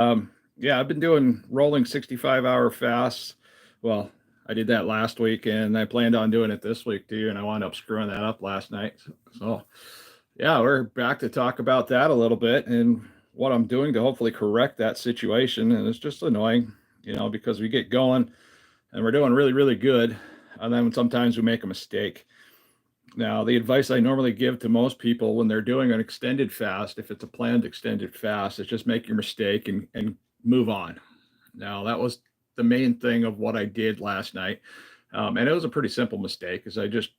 Yeah, I've been doing rolling 65-hour fasts. Well, I did that last week and I planned on doing it this week too, and I wound up screwing that up last night. So, yeah, we're back to talk about that a little bit and what I'm doing to hopefully correct that situation. And it's just annoying, because we get going and we're doing really, really good. And then sometimes we make a mistake. Now, the advice I normally give to most people when they're doing an extended fast, if it's a planned extended fast, is just make your mistake and move on. Now, that was the main thing of what I did last night. And it was a pretty simple mistake because I just,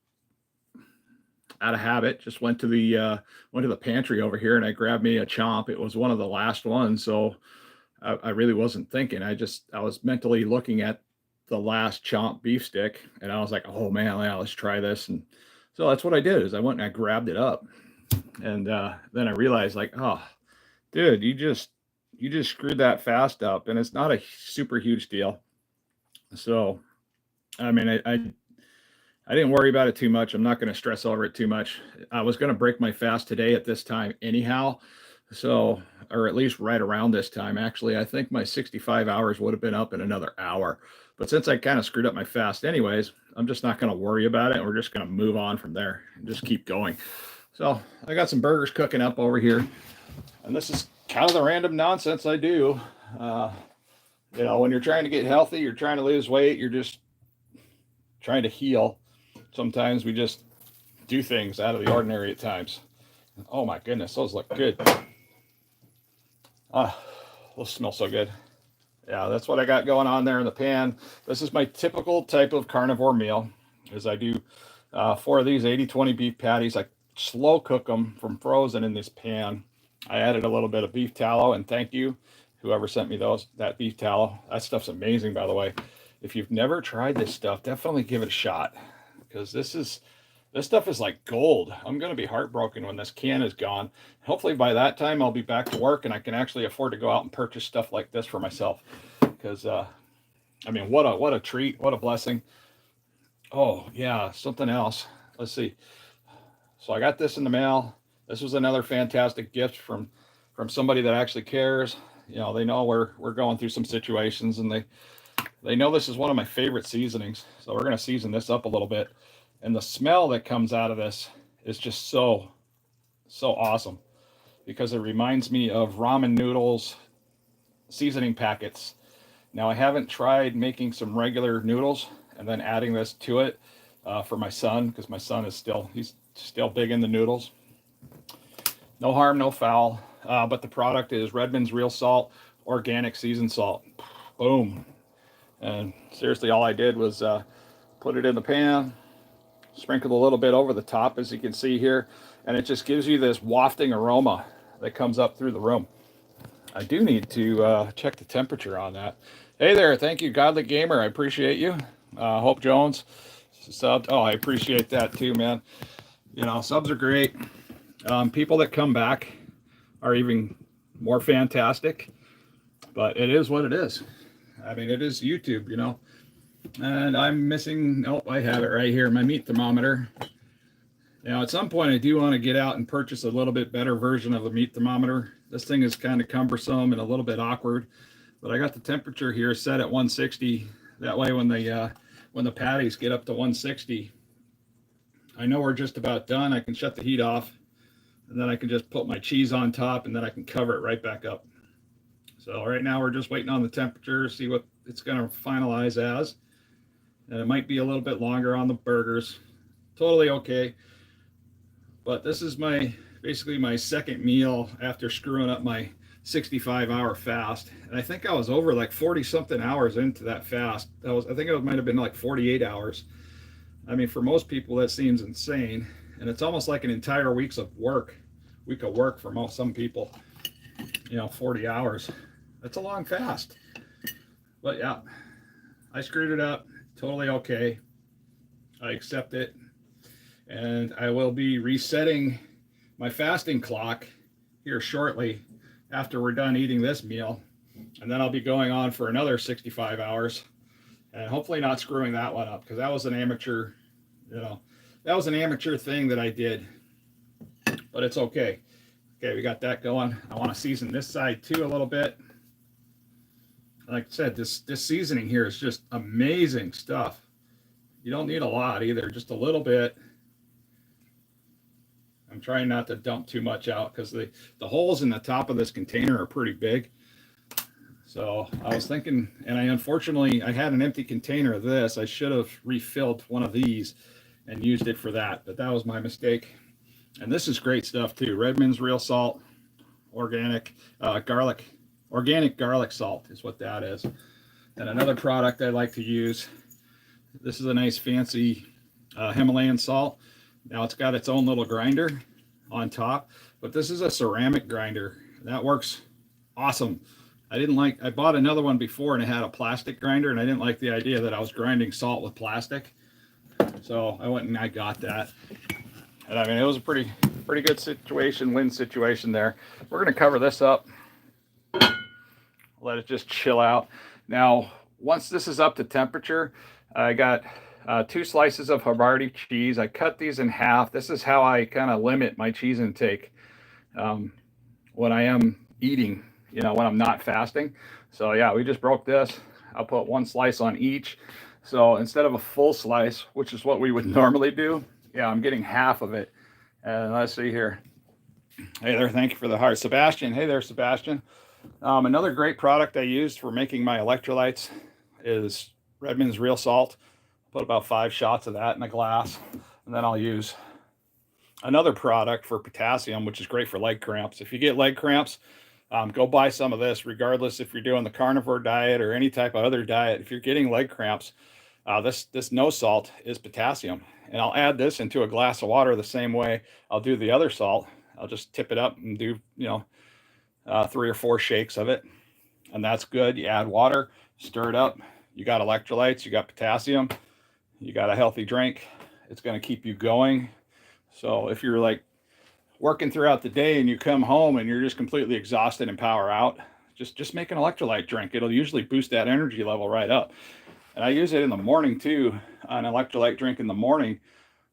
out of habit, just went to the pantry over here and I grabbed me a chomp. It was one of the last ones, so I really wasn't thinking. I was mentally looking at the last chomp beef stick, and I was like, oh man, yeah, let's try this. And so that's what I did is I went and I grabbed it up, and then I realized like, oh, dude, you just screwed that fast up, and it's not a super huge deal. So I mean, I didn't worry about it too much. I'm not going to stress over it too much. I was going to break my fast today at this time anyhow. So, or at least right around this time. Actually, I think my 65 hours would have been up in another hour. But since I kind of screwed up my fast anyways, I'm just not going to worry about it. We're just going to move on from there and just keep going. So, I got some burgers cooking up over here. And this is kind of the random nonsense I do. Uh, when you're trying to get healthy, you're trying to lose weight, you're just trying to heal. Sometimes we just do things out of the ordinary at times. Oh my goodness, those look good. Ah, those smell so good. Yeah, that's what I got going on there in the pan. This is my typical type of carnivore meal. Is I do four of these 80/20 beef patties. I slow cook them from frozen in this pan. I added a little bit of beef tallow, and thank you, whoever sent me that beef tallow. That stuff's amazing, by the way. If you've never tried this stuff, definitely give it a shot because this stuff is like gold. I'm going to be heartbroken when this can is gone. Hopefully by that time I'll be back to work and I can actually afford to go out and purchase stuff like this for myself. Because I mean, what a treat, what a blessing. Oh yeah, something else. Let's see. So I got this in the mail. This was another fantastic gift from somebody that actually cares. They know we're going through some situations, and they know this is one of my favorite seasonings. So we're going to season this up a little bit. And the smell that comes out of this is just so awesome because it reminds me of ramen noodles seasoning packets. Now I haven't tried making some regular noodles and then adding this to it for my son because my son he's still big in the noodles. No harm, no foul. But the product is Redmond's Real Salt, organic seasoned salt. Boom. And seriously, all I did was put it in the pan, sprinkled a little bit over the top, as you can see here, and it just gives you this wafting aroma that comes up through the room. I do need to check the temperature on that. Hey there, thank you, Godly Gamer. I appreciate you. Hope Jones subbed. Oh, I appreciate that too, man. Subs are great. People that come back are even more fantastic, but it is what it is. I mean, it is YouTube. And I'm missing, oh, I have it right here, my meat thermometer. At some point I do want to get out and purchase a little bit better version of the meat thermometer. This thing is kind of cumbersome and a little bit awkward, but I got the temperature here set at 160. That way when the patties get up to 160, I know we're just about done. I can shut the heat off, and then I can just put my cheese on top, and then I can cover it right back up. So right now we're just waiting on the temperature, see what it's going to finalize as. And it might be a little bit longer on the burgers. Totally okay. But this is basically my second meal after screwing up my 65-hour fast. And I think I was over like 40 something hours into that fast. I think it might have been like 48 hours. I mean, for most people that seems insane. And it's almost like an entire week of work for some people. 40 hours. That's a long fast. But yeah, I screwed it up. Totally okay. I accept it. And I will be resetting my fasting clock here shortly after we're done eating this meal. And then I'll be going on for another 65 hours and hopefully not screwing that one up because that was an amateur, thing that I did. But it's okay. Okay, we got that going. I want to season this side too a little bit. like I said, this seasoning here is just amazing stuff. You don't need a lot either, just a little bit. I'm trying not to dump too much out because the holes in the top of this container are pretty big. So I was thinking, and unfortunately I had an empty container of this. I should have refilled one of these and used it for that, but that was my mistake. And this is great stuff too. Redmond's real salt, organic organic garlic salt is what that is. And another product I like to use, this is a nice fancy Himalayan salt. Now it's got its own little grinder on top, but this is a ceramic grinder. That works awesome. I bought another one before and it had a plastic grinder, and I didn't like the idea that I was grinding salt with plastic. So I went and I got that. And I mean, it was a pretty good situation, win situation there. We're going to cover this up, let it just chill out. Now, once this is up to temperature, I got 2 slices of Havarti cheese. I cut these in half. This is how I kind of limit my cheese intake when I am eating, when I'm not fasting. So yeah, we just broke this. I'll put 1 slice on each. So instead of a full slice, which is what we would normally do, yeah, I'm getting half of it. And let's see here. Hey there, thank you for the heart. Sebastian, hey there, Sebastian. Another great product I used for making my electrolytes is Redmond's real salt. Put about 5 shots of that in a glass. And then I'll use another product for potassium, which is great for leg cramps. If you get leg cramps, go buy some of this, regardless if you're doing the carnivore diet or any type of other diet. If you're getting leg cramps, this no salt is potassium. And I'll add this into a glass of water the same way I'll do the other salt. I'll just tip it up and do, 3 or 4 shakes of it. And that's good. You add water, stir it up. You got electrolytes, you got potassium, you got a healthy drink. It's going to keep you going. So if you're like working throughout the day and you come home and you're just completely exhausted and power out, just make an electrolyte drink. It'll usually boost that energy level right up. And I use it in the morning too, an electrolyte drink in the morning.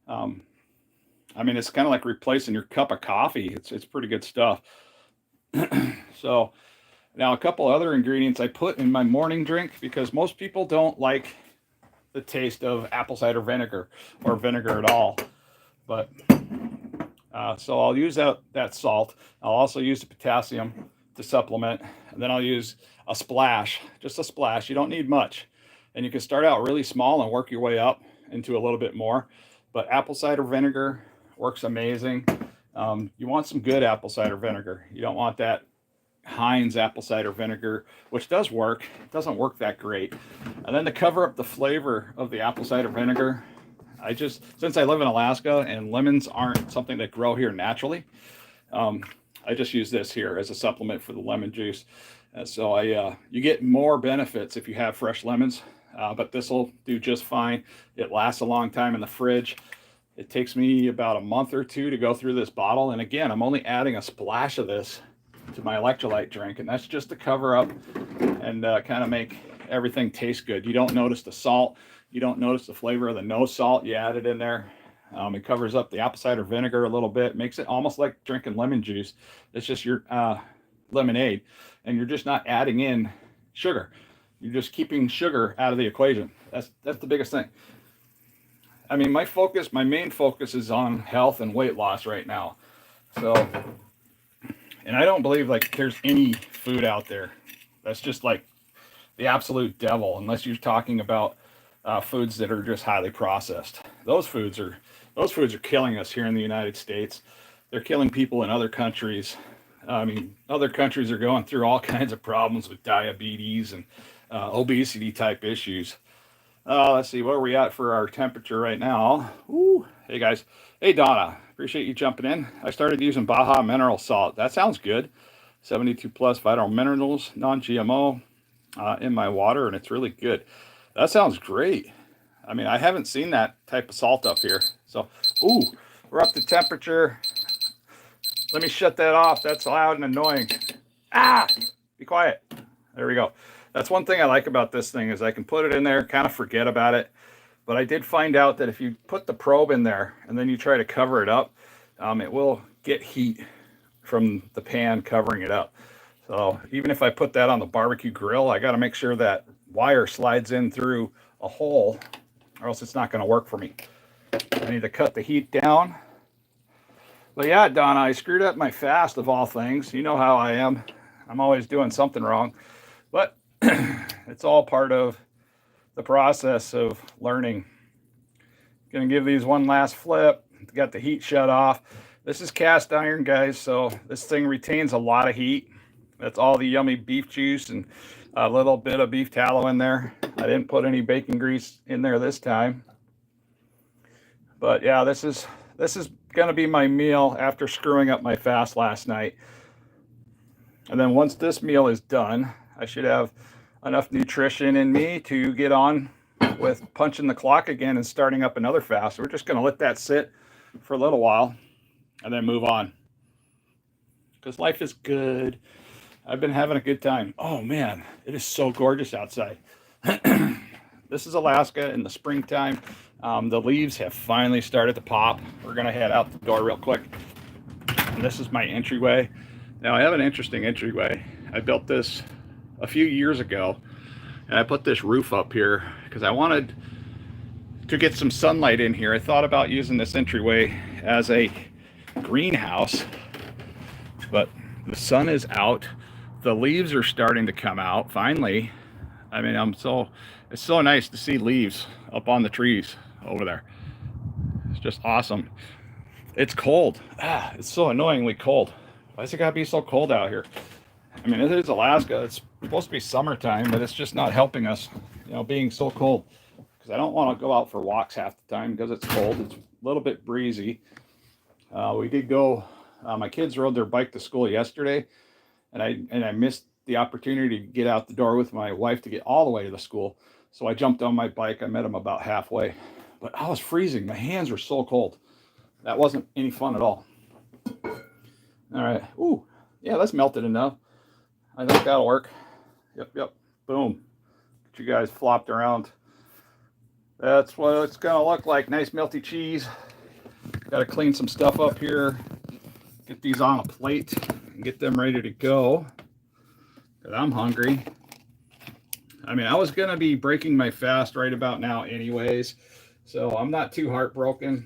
I mean, it's kind of like replacing your cup of coffee. It's pretty good stuff. So now a couple other ingredients I put in my morning drink, because most people don't like the taste of apple cider vinegar or vinegar at all. But so I'll use that salt. I'll also use the potassium to supplement. And then I'll use a splash, just a splash. You don't need much. And you can start out really small and work your way up into a little bit more. But apple cider vinegar works amazing. You want some good apple cider vinegar. You don't want that Heinz apple cider vinegar, which does work. It doesn't work that great. And then to cover up the flavor of the apple cider vinegar, since I live in Alaska and lemons aren't something that grow here naturally, I just use this here as a supplement for the lemon juice. So you get more benefits if you have fresh lemons, but this will do just fine. It lasts a long time in the fridge. It takes me about a month or 2 to go through this bottle. And again, I'm only adding a splash of this to my electrolyte drink, and that's just to cover up and kind of make everything taste good. You don't notice the salt. You don't notice the flavor of the no salt. You add it in there. It covers up the apple cider vinegar a little bit, makes it almost like drinking lemon juice. It's just your lemonade, and you're just not adding in sugar. You're just keeping sugar out of the equation. That's the biggest thing. I mean, my main focus is on health and weight loss right now. So, and I don't believe like there's any food out there that's just like the absolute devil, unless you're talking about foods that are just highly processed. Those foods are killing us here in the United States. They're killing people in other countries. I mean, other countries are going through all kinds of problems with diabetes and obesity type issues. Let's see, where are we at for our temperature right now? Ooh, hey guys. Hey Donna, appreciate you jumping in. I started using Baja mineral salt. That sounds good. 72 plus vital minerals, non-GMO in my water, and it's really good. That sounds great. I mean, I haven't seen that type of salt up here. So, ooh, we're up to temperature. Let me shut that off. That's loud and annoying. Ah, be quiet. There we go. That's one thing I like about this thing is I can put it in there, kind of forget about it. But I did find out that if you put the probe in there and then you try to cover it up, it will get heat from the pan covering it up. So even if I put that on the barbecue grill, I got to make sure that wire slides in through a hole, or else it's not going to work for me. I need to cut the heat down. But yeah, Donna, I screwed up my fast of all things. You know how I am. I'm always doing something wrong. But it's all part of the process of learning. Gonna give these one last flip. Got the heat shut off. This is cast iron, guys, so this thing retains a lot of heat. That's all the yummy beef juice and a little bit of beef tallow in there. I didn't put any bacon grease in there this time. But yeah, this is gonna be my meal after screwing up my fast last night. And then once this meal is done, I should have enough nutrition in me to get on with punching the clock again and starting up another fast. We're just gonna let that sit for a little while and then move on. Because life is good. I've been having a good time. Oh man, it is so gorgeous outside. This is Alaska in the springtime. The leaves have finally started to pop. We're gonna head out the door real quick. And this is my entryway. Now I have an interesting entryway. I built this a few years ago, and I put this roof up here because I wanted to get some sunlight in here. I thought about using this entryway as a greenhouse, but the sun is out. The leaves are starting to come out finally. I mean, it's so nice to see leaves up on the trees over there. It's just awesome. It's cold. It's so annoyingly cold. Why is it gotta be so cold out here? I mean, it is Alaska. It's supposed to be summertime, but it's just not helping us, being so cold. Because I don't want to go out for walks half the time because it's cold. It's a little bit breezy. We did go. My kids rode their bike to school yesterday, and I missed the opportunity to get out the door with my wife to get all the way to the school. So I jumped on my bike. I met them about halfway, but I was freezing. My hands were so cold. That wasn't any fun at all. All right. Ooh, yeah, that's melted enough. I think that'll work. Yep. Boom. Get you guys flopped around. That's what it's gonna look like. Nice melty cheese. Got to clean some stuff up here. Get these on a plate and get them ready to go. Cause I'm hungry. I mean, I was gonna be breaking my fast right about now anyways, so I'm not too heartbroken.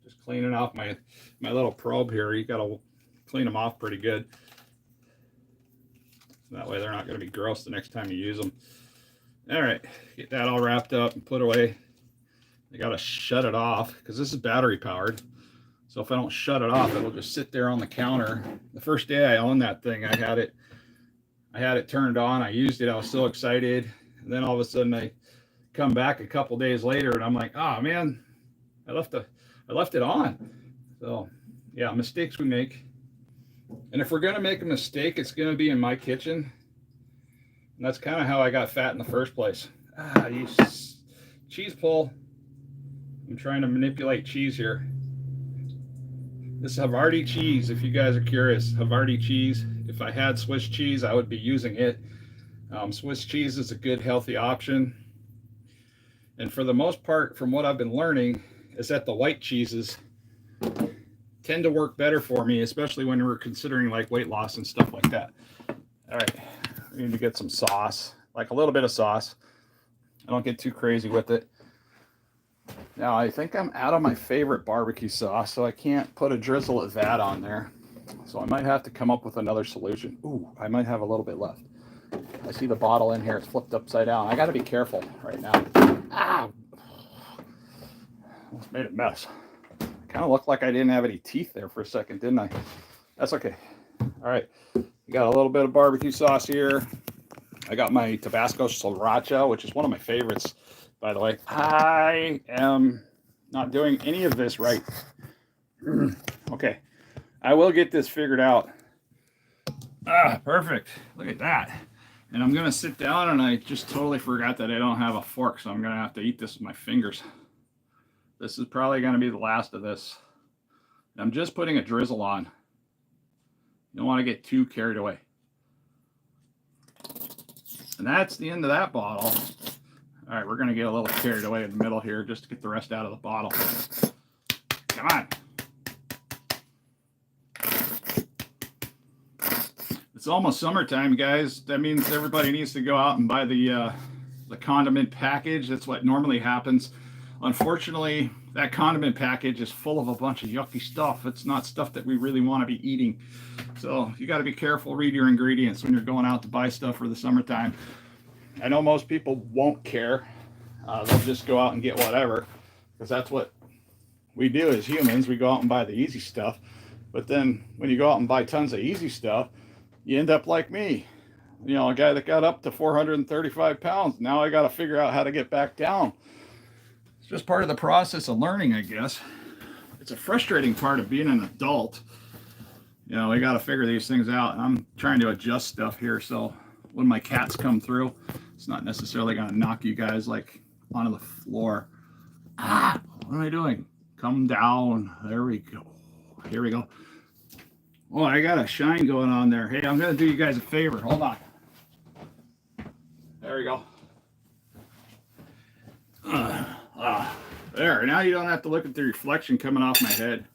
Just cleaning off my little probe here. You gotta clean them off pretty good. That way they're not going to be gross the next time you use them. All right, get that all wrapped up and put away. I got to shut it off because this is battery powered. So if I don't shut it off, it'll just sit there on the counter. The first day I owned that thing, I had it turned on. I used it. I was so excited. And then all of a sudden I come back a couple days later and I'm like, oh man, I left it on. So yeah, mistakes we make. And if we're going to make a mistake, it's going to be in my kitchen. And that's kind of how I got fat in the first place. You cheese pull. I'm trying to manipulate cheese here. This is Havarti cheese, if you guys are curious. Havarti cheese. If I had Swiss cheese, I would be using it. Swiss cheese is a good, healthy option. And for the most part, from what I've been learning, is that the white cheeses tend to work better for me, especially when we're considering like weight loss and stuff like that. All right, we need to get some sauce, like a little bit of sauce. I don't get too crazy with it. Now I think I'm out of my favorite barbecue sauce, so I can't put a drizzle of that on there. So I might have to come up with another solution. Ooh, I might have a little bit left. I see the bottle in here. It's flipped upside down. I got to be careful right now. Almost made a mess. Kind of looked like I didn't have any teeth there for a second, didn't I? That's okay. All right, we got a little bit of barbecue sauce here. I got my Tabasco Sriracha, which is one of my favorites, by the way. I am not doing any of this right. Okay, I will get this figured out. Perfect. Look at that. And I'm gonna sit down, and I just totally forgot that I don't have a fork, so I'm gonna have to eat this with my fingers. This is probably going to be the last of this. I'm just putting a drizzle on. You don't want to get too carried away. And that's the end of that bottle. All right, we're going to get a little carried away in the middle here just to get the rest out of the bottle. Come on. It's almost summertime, guys. That means everybody needs to go out and buy the condiment package. That's what normally happens. Unfortunately, that condiment package is full of a bunch of yucky stuff. It's not stuff that we really want to be eating. So you got to be careful, read your ingredients when you're going out to buy stuff for the summertime. I know most people won't care. They'll just go out and get whatever, because that's what we do as humans. We go out and buy the easy stuff. But then when you go out and buy tons of easy stuff, you end up like me. You know, a guy that got up to 435 pounds. Now I got to figure out how to get back down. It's just part of the process of learning, I guess. It's a frustrating part of being an adult. You know, we got to figure these things out. I'm trying to adjust stuff here, so when my cats come through, it's not necessarily going to knock you guys like onto the floor. Ah, what am I doing? Come down. There we go. Here we go. Oh, I got a shine going on there. Hey, I'm going to do you guys a favor. Hold on. There we go. There. Now you don't have to look at the reflection coming off my head.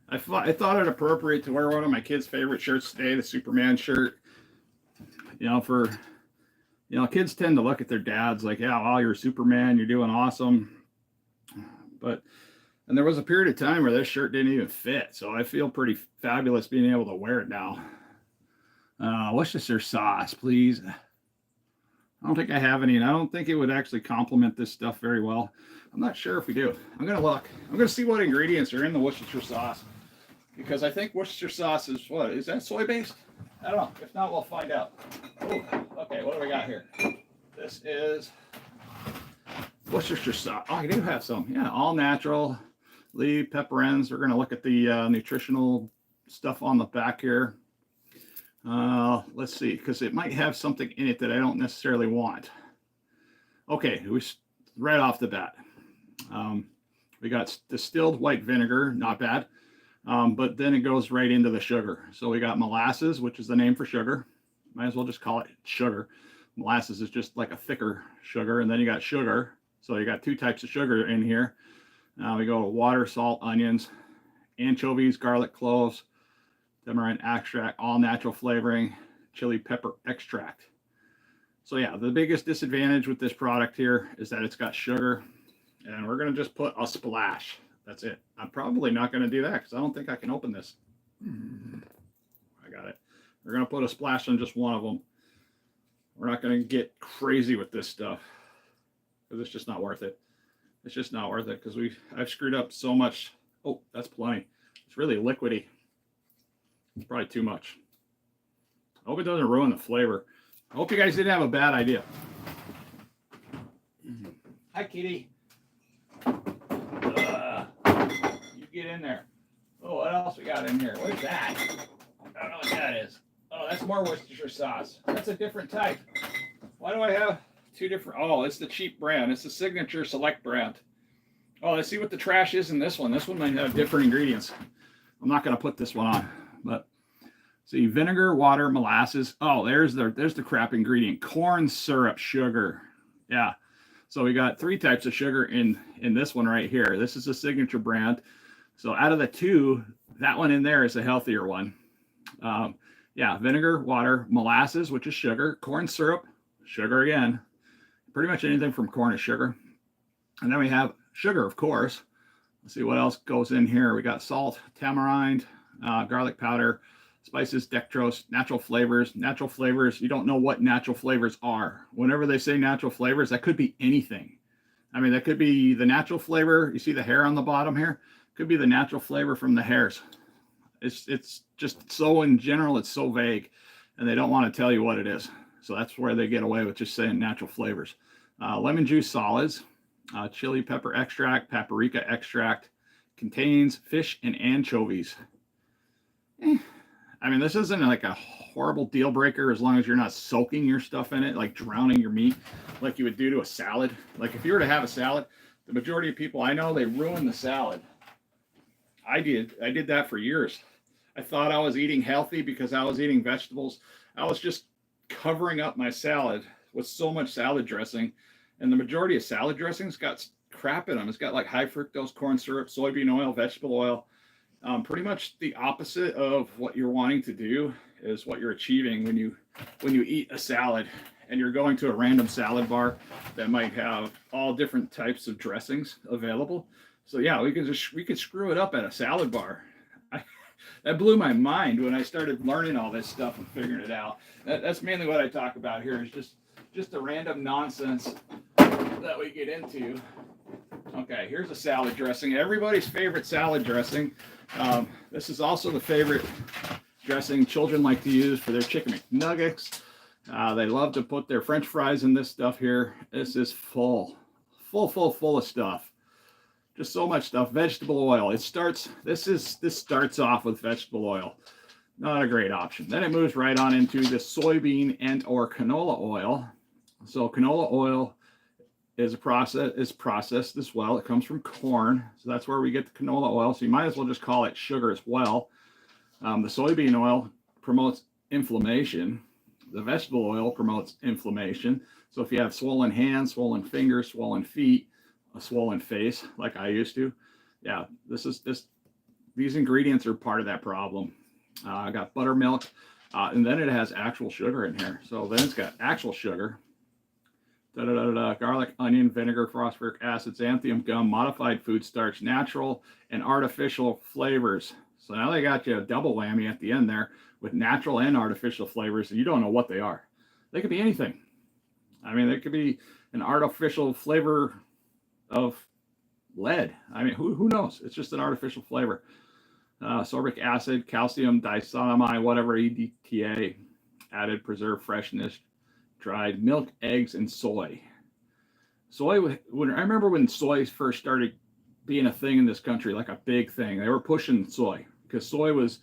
I thought it appropriate to wear one of my kids' favorite shirts today, the Superman shirt. You know, kids tend to look at their dads like, yeah, well, you're Superman, you're doing awesome. And there was a period of time where this shirt didn't even fit. So I feel pretty fabulous being able to wear it now. Worcestershire sauce, please. I don't think I have any, and I don't think it would actually complement this stuff very well. I'm not sure if we do. I'm going to look. I'm going to see what ingredients are in the Worcestershire sauce, because I think Worcestershire sauce is what? Is that soy-based? I don't know. If not, we'll find out. Ooh, okay, what do we got here? This is Worcestershire sauce. Oh, I do have some. Yeah, all natural. Leave pepperends. We're going to look at the nutritional stuff on the back here. Let's see, because it might have something in it that I don't necessarily want. Okay, right off the bat. We got distilled white vinegar, not bad. But then it goes right into the sugar. So we got molasses, which is the name for sugar. Might as well just call it sugar. Molasses is just like a thicker sugar. And then you got sugar. So you got two types of sugar in here. We go to water, salt, onions, anchovies, garlic cloves, tamarind extract, all natural flavoring, chili pepper extract. So yeah, the biggest disadvantage with this product here is that it's got sugar, and we're going to just put a splash. That's it. I'm probably not going to do that because I don't think I can open this. I got it. We're going to put a splash on just one of them. We're not going to get crazy with this stuff because it's just not worth it. It's just not worth it because I've screwed up so much. Oh, that's plenty. It's really liquidy. It's probably too much. I hope it doesn't ruin the flavor. I hope you guys didn't have a bad idea. Hi, kitty. You get in there. Oh, what else we got in here? What is that? I don't know what that is. Oh, that's more Worcestershire sauce. That's a different type. Why do I have two different? Oh, it's the cheap brand. It's the Signature Select brand. Oh, let's see what the trash is in this one. This one might have different ingredients. I'm not going to put this one on, but see, vinegar, water, molasses. Oh, there's the crap ingredient. Corn syrup, sugar. Yeah. So we got three types of sugar in this one right here. This is a Signature brand. So out of the two, that one in there is a healthier one. Yeah, vinegar, water, molasses, which is sugar, corn syrup, sugar again. Pretty much anything from corn is sugar. And then we have sugar, of course. Let's see what else goes in here. We got salt, tamarind, garlic powder, spices, dextrose, natural flavors. Natural flavors, you don't know what natural flavors are. Whenever they say natural flavors, that could be anything. I mean, that could be the natural flavor. You see the hair on the bottom here? Could be the natural flavor from the hairs. It's just so, in general, it's so vague, and they don't want to tell you what it is. So that's where they get away with just saying natural flavors. Lemon juice solids, chili pepper extract, paprika extract, contains fish and anchovies. I mean, this isn't like a horrible deal breaker as long as you're not soaking your stuff in it, like drowning your meat, like you would do to a salad. Like if you were to have a salad, the majority of people I know, they ruin the salad. I did that for years. I thought I was eating healthy because I was eating vegetables. I was just covering up my salad with so much salad dressing. And the majority of salad dressings got crap in them. It's got like high fructose corn syrup, soybean oil, vegetable oil. Pretty much the opposite of what you're wanting to do. is what you're achieving when you eat a salad and you're going to a random salad bar that might have all different types of dressings available. So yeah, we could screw it up at a salad bar. That blew my mind when I started learning all this stuff and figuring it out. That's mainly what I talk about here, is just the random nonsense that we get into. Okay, here's a salad dressing. Everybody's favorite salad dressing. This is also the favorite dressing children like to use for their chicken McNuggets. They love to put their French fries in this stuff here. This is full of stuff. Just so much stuff. Vegetable oil. This starts off with vegetable oil. Not a great option. Then it moves right on into the soybean and or canola oil. So canola oil is processed as well. It comes from corn. So that's where we get the canola oil. So you might as well just call it sugar as well. The soybean oil promotes inflammation. The vegetable oil promotes inflammation. So if you have swollen hands, swollen fingers, swollen feet, a swollen face like I used to, yeah, these ingredients are part of that problem. I got buttermilk, and then it has actual sugar in here. So then it's got actual sugar. Garlic, onion, vinegar, phosphoric acid, xanthium gum, modified food starch, natural and artificial flavors. So now they got you a double whammy at the end there with natural and artificial flavors, and you don't know what they are. They could be anything. I mean, they could be an artificial flavor of lead. I mean, who knows? It's just an artificial flavor. Sorbic acid, calcium disonomide, whatever, EDTA, added preserved freshness, dried milk, eggs, and soy. Soy, I remember when soy first started being a thing in this country, like a big thing, they were pushing soy because soy was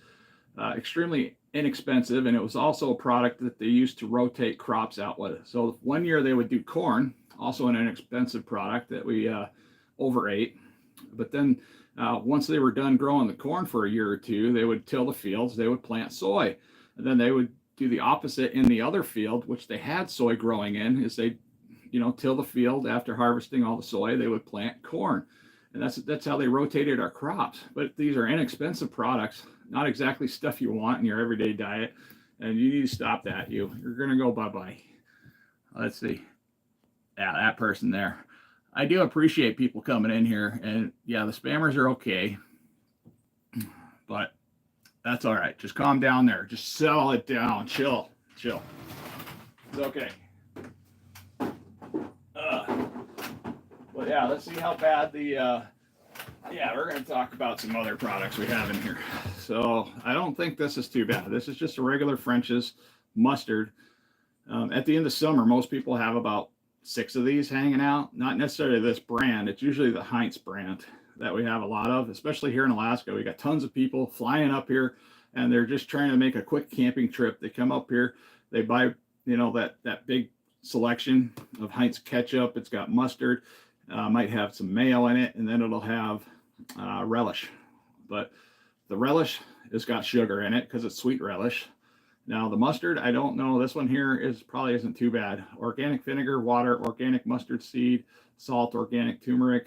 extremely inexpensive, and it was also a product that they used to rotate crops out with. So one year they would do corn, also an inexpensive product that we overate. But then once they were done growing the corn for a year or two, they would till the fields, they would plant soy, and then they would do the opposite in the other field, which they had soy growing in, is they, till the field after harvesting all the soy, they would plant corn. And that's how they rotated our crops. But these are inexpensive products, not exactly stuff you want in your everyday diet. And you need to stop that. You're going to go bye-bye. Let's see. Yeah, that person there. I do appreciate people coming in here. And yeah, the spammers are okay. But that's all right. Just calm down there. Just settle it down. Chill. It's okay. But yeah, let's see how bad we're going to talk about some other products we have in here. So I don't think this is too bad. This is just a regular French's mustard. At the end of summer, most people have about 6 of these hanging out. Not necessarily this brand. It's usually the Heinz brand that we have a lot of, especially here in Alaska. We got tons of people flying up here, and they're just trying to make a quick camping trip. They come up here, they buy, that big selection of Heinz ketchup. It's got mustard, might have some mayo in it, and then it'll have relish. But the relish has got sugar in it because it's sweet relish. Now the mustard, I don't know. This one here probably isn't too bad. Organic vinegar, water, organic mustard seed, salt, organic turmeric.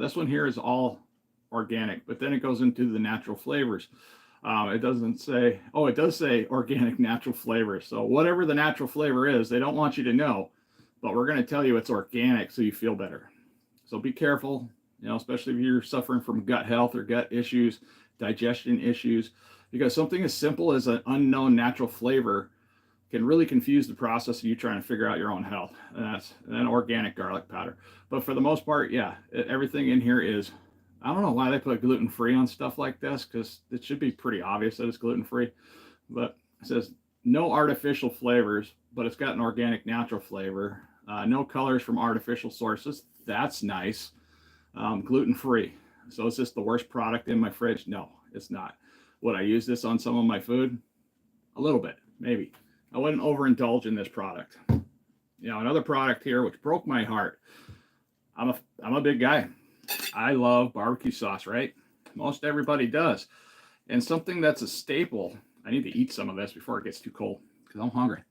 This one here is all organic, but then it goes into the natural flavors. It doesn't say, it does say organic natural flavors. So whatever the natural flavor is, they don't want you to know, but we're going to tell you it's organic so you feel better. So be careful, especially if you're suffering from gut health or gut issues, digestion issues, because something as simple as an unknown natural flavor can really confuse the process of you trying to figure out your own health. And that's an organic garlic powder. But for the most part, yeah, everything in here is, I don't know why they put gluten-free on stuff like this, because it should be pretty obvious that it's gluten-free. But it says no artificial flavors, but it's got an organic natural flavor. No colors from artificial sources. That's nice. Gluten-free. So is this the worst product in my fridge? No, it's not. Would I use this on some of my food? A little bit, maybe. I wouldn't overindulge in this product. Another product here which broke my heart. I'm a big guy. I love barbecue sauce, right? Most everybody does. And something that's a staple. I need to eat some of this before it gets too cold because I'm hungry.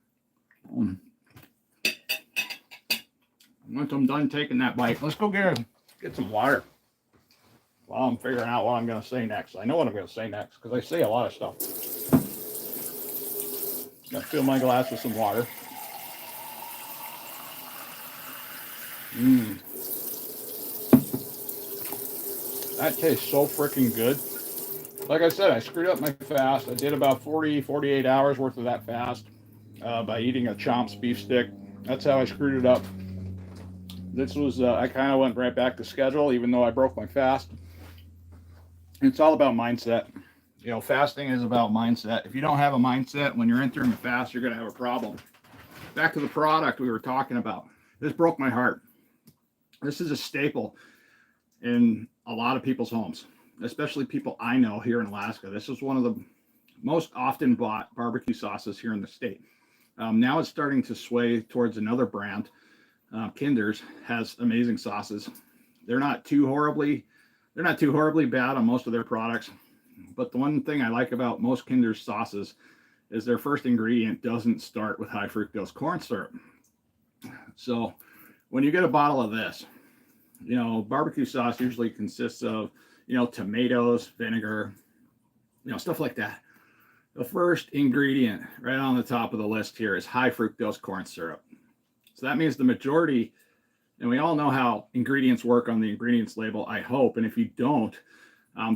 Once I'm done taking that bite, let's go get some water while I'm figuring out what I'm going to say next. I know what I'm going to say next because I say a lot of stuff. I fill my glass with some water. That tastes so freaking good. Like I said, I screwed up my fast. I did about 48 hours worth of that fast by eating a Chomp's beef stick. That's how I screwed it up. This was, I kind of went right back to schedule, even though I broke my fast. It's all about mindset. You know, fasting is about mindset. If you don't have a mindset when you're entering the fast, you're going to have a problem. Back to the product we were talking about. This broke my heart. This is a staple in a lot of people's homes, especially people I know here in Alaska. This is one of the most often bought barbecue sauces here in the state. Now it's starting to sway towards another brand. Kinder's has amazing sauces. They're not too horribly bad on most of their products. But the one thing I like about most Kinder's sauces is their first ingredient doesn't start with high fructose corn syrup. So when you get a bottle of this, you know, barbecue sauce usually consists of, you know, tomatoes, vinegar, you know, stuff like that. The first ingredient right on the top of the list here is high fructose corn syrup. So that means the majority, and we all know how ingredients work on the ingredients label, I hope. And if you don't,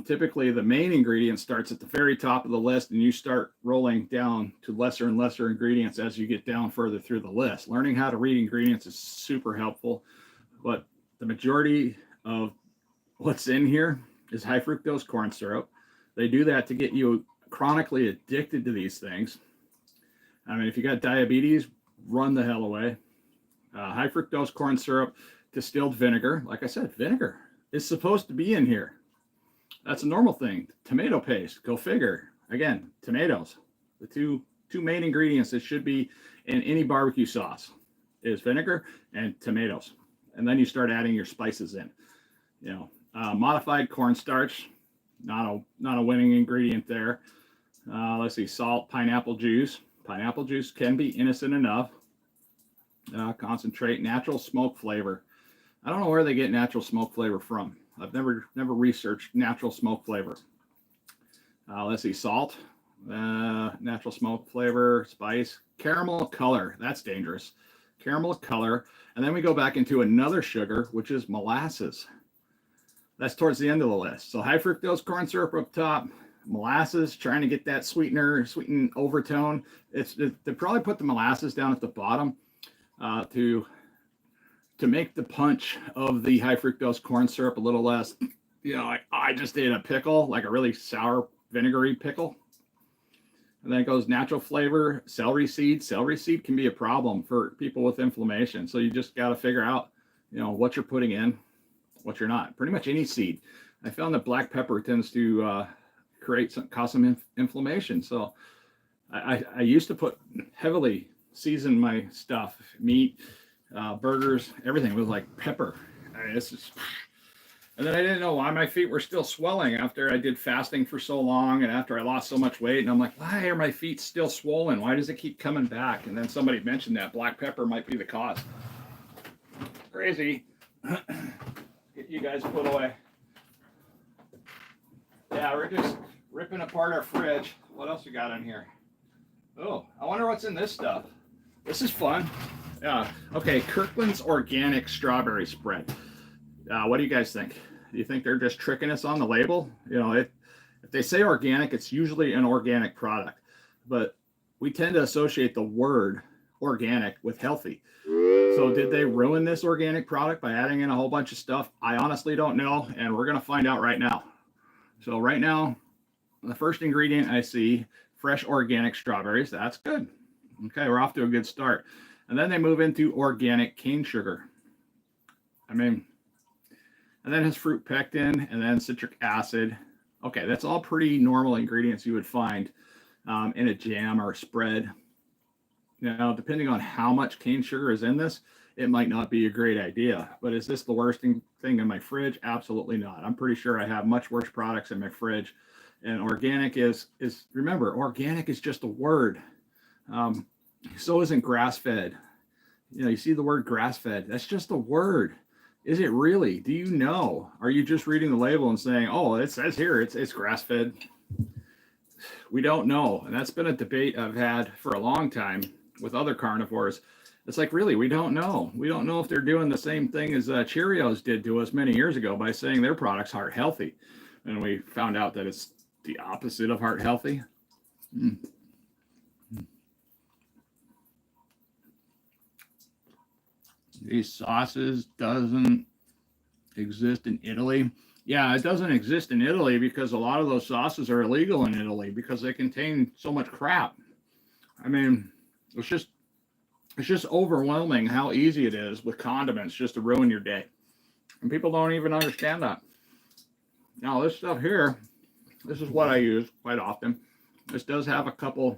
typically the main ingredient starts at the very top of the list and you start rolling down to lesser and lesser ingredients as you get down further through the list. Learning how to read ingredients is super helpful, but the majority of what's in here is high fructose corn syrup. They do that to get you chronically addicted to these things. I mean, if you got diabetes, run the hell away. High fructose corn syrup, distilled vinegar. Like I said, vinegar is supposed to be in here. That's a normal thing. Tomato paste, go figure. Again, tomatoes. The two main ingredients that should be in any barbecue sauce is vinegar and tomatoes. And then you start adding your spices in. You know, modified cornstarch, not a winning ingredient there. Let's see, salt, pineapple juice. Pineapple juice can be innocent enough. Concentrate, natural smoke flavor. I don't know where they get natural smoke flavor from. I've never researched natural smoke flavor. Let's see, salt, natural smoke flavor, spice, caramel color. That's dangerous. Caramel color. And then we go back into another sugar, which is molasses. That's towards the end of the list. So high fructose corn syrup up top, molasses, trying to get that sweetened overtone. They probably put the molasses down at the bottom to make the punch of the high fructose corn syrup a little less. You know, I just ate a pickle, like a really sour vinegary pickle. And then it goes natural flavor, celery seed. Celery seed can be a problem for people with inflammation. So you just got to figure out, you know, what you're putting in, what you're not. Pretty much any seed. I found that black pepper tends to cause some inflammation. So I used to put heavily season my stuff, meat, burgers, everything was like pepper. I mean, and then I didn't know why my feet were still swelling after I did fasting for so long and after I lost so much weight. And I'm like, why are my feet still swollen? Why does it keep coming back? And then somebody mentioned that black pepper might be the cause. Crazy. Get you guys put away. Yeah, we're just ripping apart our fridge. What else we got in here? Oh, I wonder what's in this stuff. This is fun. Yeah. Okay, Kirkland's organic strawberry spread. What do you guys think? Do you think they're just tricking us on the label? You know, if they say organic, it's usually an organic product, but we tend to associate the word organic with healthy. So did they ruin this organic product by adding in a whole bunch of stuff? I honestly don't know, and we're going to find out right now. So right now, the first ingredient I see, fresh organic strawberries. That's good. Okay, we're off to a good start. And then they move into organic cane sugar. I mean, and then it has fruit pectin and then citric acid. Okay, that's all pretty normal ingredients you would find in a jam or a spread. Now, depending on how much cane sugar is in this, it might not be a great idea. But is this the worst thing in my fridge? Absolutely not. I'm pretty sure I have much worse products in my fridge. And organic is remember, organic is just a word. So isn't grass-fed. You know, you see the word grass-fed. That's just a word. Is it really? Do you know? Are you just reading the label and saying, oh, it says here it's grass-fed? we don't know. And that's been a debate I've had for a long time with other carnivores. It's like, really, we don't know. We don't know if they're doing the same thing as Cheerios did to us many years ago by saying their product's heart healthy. And we found out that it's the opposite of heart healthy. These sauces doesn't exist in Italy. Yeah, it doesn't exist in Italy because a lot of those sauces are illegal in Italy because they contain so much crap. I mean, it's just overwhelming how easy it is with condiments just to ruin your day. And people don't even understand that. Now, this stuff here, this is what I use quite often. This does have a couple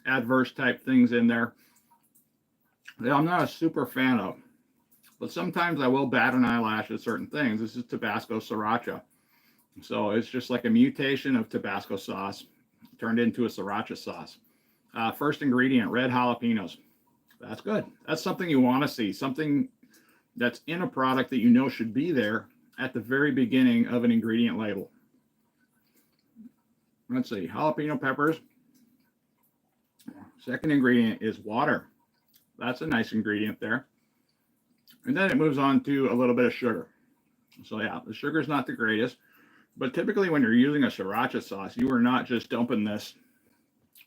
adverse type things in there that I'm not a super fan of. But sometimes I will bat an eyelash at certain things. This is Tabasco Sriracha. So it's just like a mutation of Tabasco sauce turned into a Sriracha sauce. First ingredient, red jalapenos. That's good. That's something you want to see. Something that's in a product that you know should be there at the very beginning of an ingredient label. Let's see, jalapeno peppers. Second ingredient is water. That's a nice ingredient there. And then it moves on to a little bit of sugar. So yeah, the sugar is not the greatest, but typically when you're using a Sriracha sauce, you are not just dumping this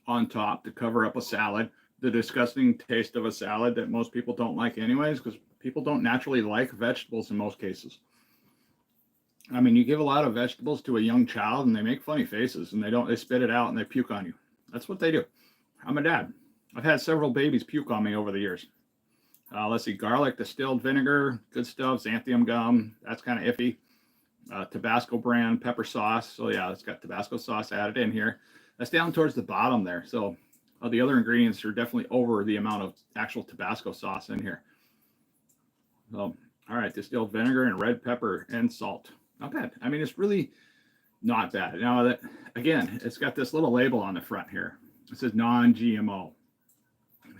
on top to cover up a salad, the disgusting taste of a salad that most people don't like anyways, because people don't naturally like vegetables in most cases. I mean, you give a lot of vegetables to a young child and they make funny faces and they spit it out and they puke on you. That's what they do. I'm a dad. I've had several babies puke on me over the years. Let's see, garlic, distilled vinegar, good stuff, xanthium gum, that's kind of iffy. Tabasco brand pepper sauce. So yeah, it's got Tabasco sauce added in here. That's down towards the bottom there. So the other ingredients are definitely over the amount of actual Tabasco sauce in here. So, all right, distilled vinegar and red pepper and salt. Not bad. I mean, it's really not bad. Now, that again, it's got this little label on the front here. It says non-GMO,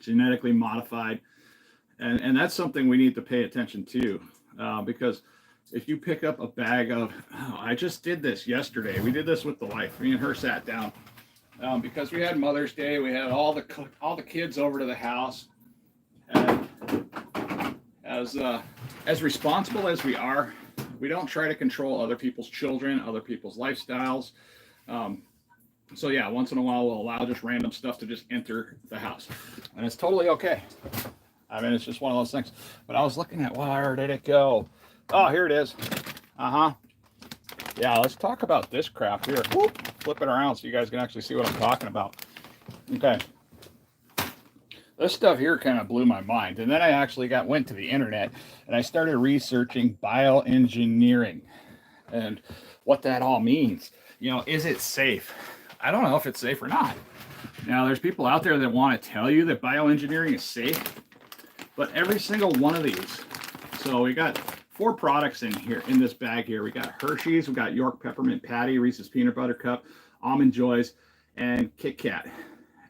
genetically modified. And that's something we need to pay attention to because if you pick up a bag of, I just did this yesterday. We did this with the wife. Me and her sat down because we had Mother's Day. We had all the kids over to the house. And as responsible as we are, we don't try to control other people's children, other people's lifestyles. So yeah, once in a while we'll allow just random stuff to just enter the house, and it's totally okay. I mean, it's just one of those things. But I was looking at, where did it go? Oh, here it is. Yeah, let's talk about this crap here. Whoop, flip it around so you guys can actually see what I'm talking about. Okay. This stuff here kind of blew my mind. And then I actually went to the internet and I started researching bioengineering and what that all means. You know, is it safe? I don't know if it's safe or not. Now, there's people out there that want to tell you that bioengineering is safe. But every single one of these, so we got 4 products in here, in this bag here. We got Hershey's, we got York Peppermint Patty, Reese's Peanut Butter Cup, Almond Joys, and Kit Kat.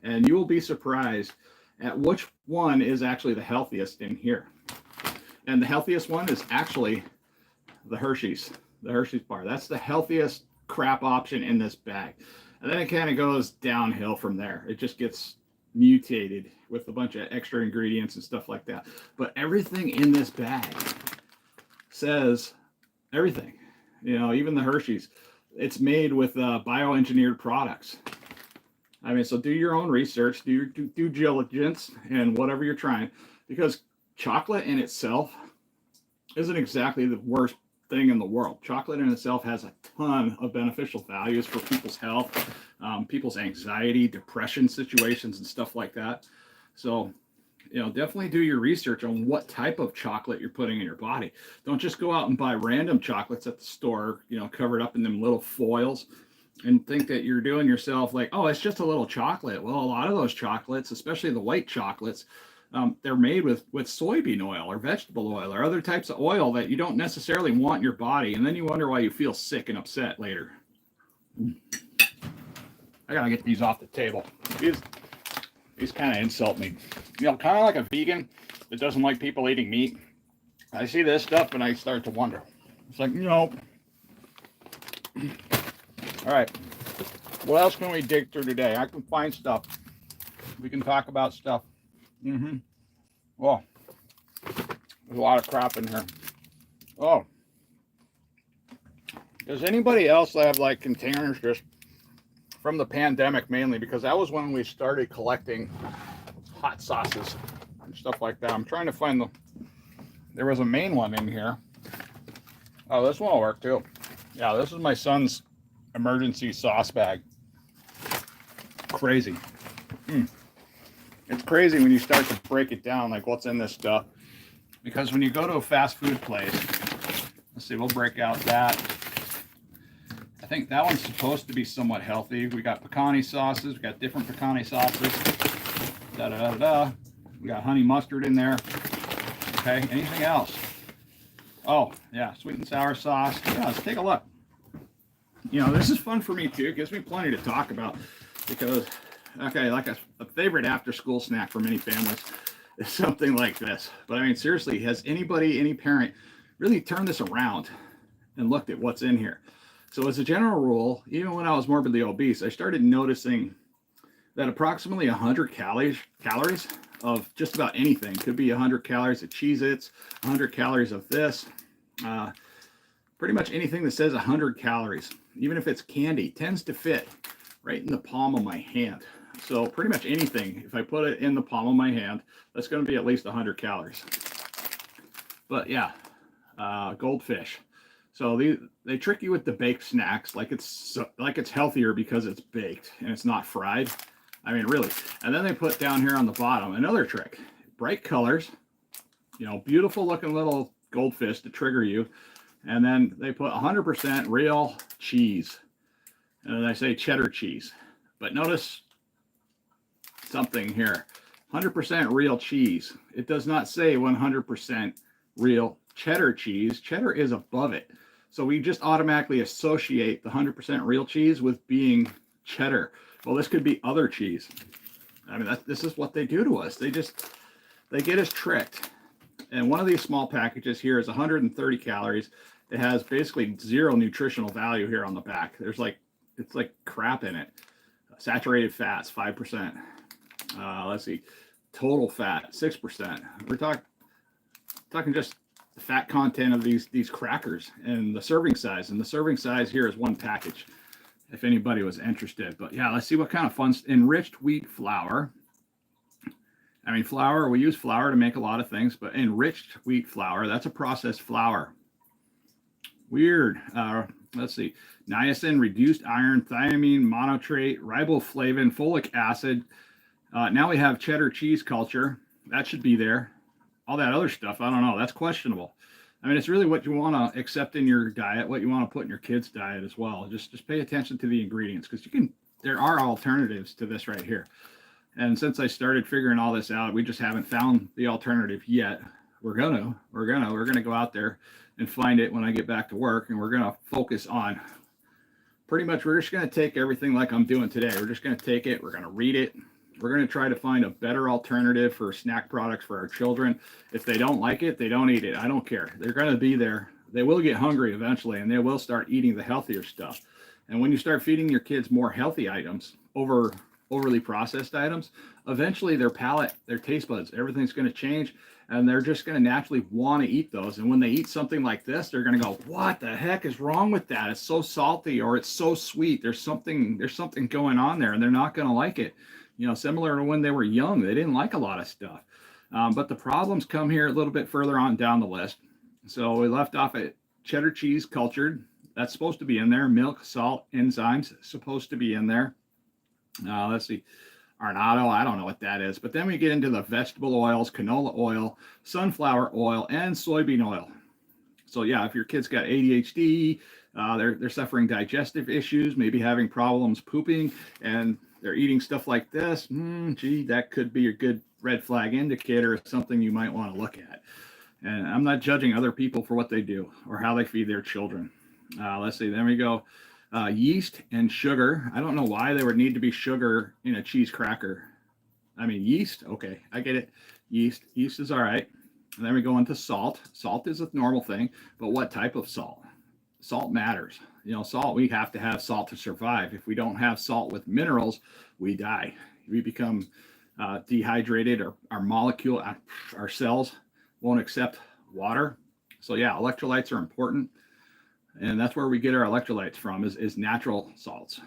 And you will be surprised at which one is actually the healthiest in here. And the healthiest one is actually the Hershey's bar. That's the healthiest crap option in this bag. And then it kind of goes downhill from there. It just gets mutated with a bunch of extra ingredients and stuff like that. But everything in this bag says everything. You know, even the Hershey's, it's made with bioengineered products. I mean, so do your own research, do your due diligence, and whatever you're trying, because chocolate in itself isn't exactly the worst thing in the world. Chocolate in itself has a ton of beneficial values for people's health, people's anxiety, depression situations, and stuff like that. So, you know, definitely do your research on what type of chocolate you're putting in your body. Don't just go out and buy random chocolates at the store, you know, covered up in them little foils, and think that you're doing yourself like, oh, it's just a little chocolate. Well, a lot of those chocolates, especially the white chocolates, they're made with soybean oil or vegetable oil or other types of oil that you don't necessarily want in your body. And then you wonder why you feel sick and upset later. I gotta get these off the table. These kind of insult me. You know, kind of like a vegan that doesn't like people eating meat. I see this stuff and I start to wonder. It's like, nope. All right. What else can we dig through today? I can find stuff. We can talk about stuff. Well, there's a lot of crap in here. Oh, does anybody else have like containers just from the pandemic mainly? Because that was when we started collecting hot sauces and stuff like that. I'm trying to find there was a main one in here. Oh, this one will work too. Yeah, this is my son's emergency sauce bag. Crazy. It's crazy when you start to break it down, like what's in this stuff. Because when you go to a fast food place, let's see, we'll break out that. I think that one's supposed to be somewhat healthy. We got pecani sauces. We got different pecani sauces. Da-da-da-da-da. We got honey mustard in there. Okay, anything else? Oh, yeah, sweet and sour sauce. Yeah, let's take a look. You know, this is fun for me too. It gives me plenty to talk about because, okay, like a favorite after-school snack for many families is something like this. But I mean, seriously, has anybody, any parent, really turned this around and looked at what's in here? So as a general rule, even when I was morbidly obese, I started noticing that approximately 100 calories of just about anything, could be 100 calories of Cheez-Its, 100 calories of this, pretty much anything that says 100 calories, even if it's candy, tends to fit right in the palm of my hand. So pretty much anything, if I put it in the palm of my hand, that's going to be at least 100 calories. But yeah, goldfish. So they trick you with the baked snacks like it's healthier because it's baked and it's not fried. I mean, really. And then they put down here on the bottom another trick. Bright colors, you know, beautiful looking little goldfish to trigger you. And then they put 100% real cheese. And I say cheddar cheese. But notice something here. 100% real cheese. It does not say 100% real cheddar cheese. Cheddar is above it. So we just automatically associate the 100% real cheese with being cheddar. Well, this could be other cheese. I mean, this is what they do to us. They get us tricked. And one of these small packages here is 130 calories. It has basically zero nutritional value here on the back. It's like crap in it. Saturated fats, 5%. Let's see, total fat, 6%. We're talking just the fat content of these crackers and the serving size. And the serving size here is one package, if anybody was interested. But yeah, let's see what kind of fun. Enriched wheat flour. I mean, flour, we use flour to make a lot of things, but enriched wheat flour, that's a processed flour. Weird. Let's see. Niacin, reduced iron, thiamine, monotrate, riboflavin, folic acid. Now we have cheddar cheese culture. That should be there. All that other stuff, I don't know. That's questionable. I mean, it's really what you want to accept in your diet, what you want to put in your kids' diet as well. Just pay attention to the ingredients because there are alternatives to this right here. And since I started figuring all this out, we just haven't found the alternative yet. We're gonna go out there and find it when I get back to work, and we're gonna focus on pretty much, we're just gonna take everything like I'm doing today. We're just gonna take it, we're gonna read it, we're gonna try to find a better alternative for snack products for our children. If they don't like it, they don't eat it. I don't care. They're gonna be there. They will get hungry eventually, and they will start eating the healthier stuff. And when you start feeding your kids more healthy items over overly processed items, eventually their palate, their taste buds, everything's going to change, and they're just going to naturally want to eat those. And when they eat something like this, they're going to go, what the heck is wrong with that? It's so salty, or it's so sweet. There's something going on there, and they're not going to like it. You know, similar to when they were young, they didn't like a lot of stuff. But the problems come here a little bit further on down the list. So we left off at cheddar cheese cultured. That's supposed to be in there. Milk, salt, enzymes supposed to be in there. Let's see, Arnado, I don't know what that is. But then we get into the vegetable oils, canola oil, sunflower oil, and soybean oil. So yeah, if your kid's got ADHD, they're suffering digestive issues, maybe having problems pooping, and they're eating stuff like this, gee, that could be a good red flag indicator of something you might want to look at. And I'm not judging other people for what they do or how they feed their children. Let's see, then we go. Yeast and sugar. I don't know why there would need to be sugar in a cheese cracker. I mean, yeast, okay, I get it. Yeast is all right. And then we go into salt. Salt is a normal thing, but what type of salt? salt matters. Salt, we have to have salt to survive. If we don't have salt with minerals, we die. We become dehydrated, or our molecule, our cells won't accept water. So yeah, electrolytes are important. And that's where we get our electrolytes from, is natural salts.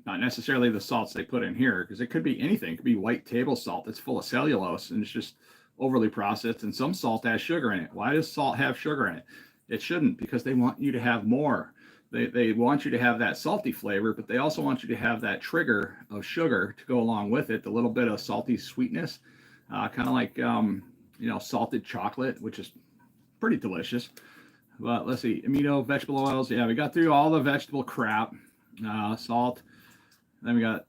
Not necessarily the salts they put in here, because it could be anything. It could be white table salt that's full of cellulose and it's just overly processed. And some salt has sugar in it. Why does salt have sugar in it? It shouldn't, because they want you to have more. They want you to have that salty flavor, but they also want you to have that trigger of sugar to go along with it, the little bit of salty sweetness, kind of like, salted chocolate, which is pretty delicious. But let's see, amino vegetable oils. Yeah, we got through all the vegetable crap, salt. Then we got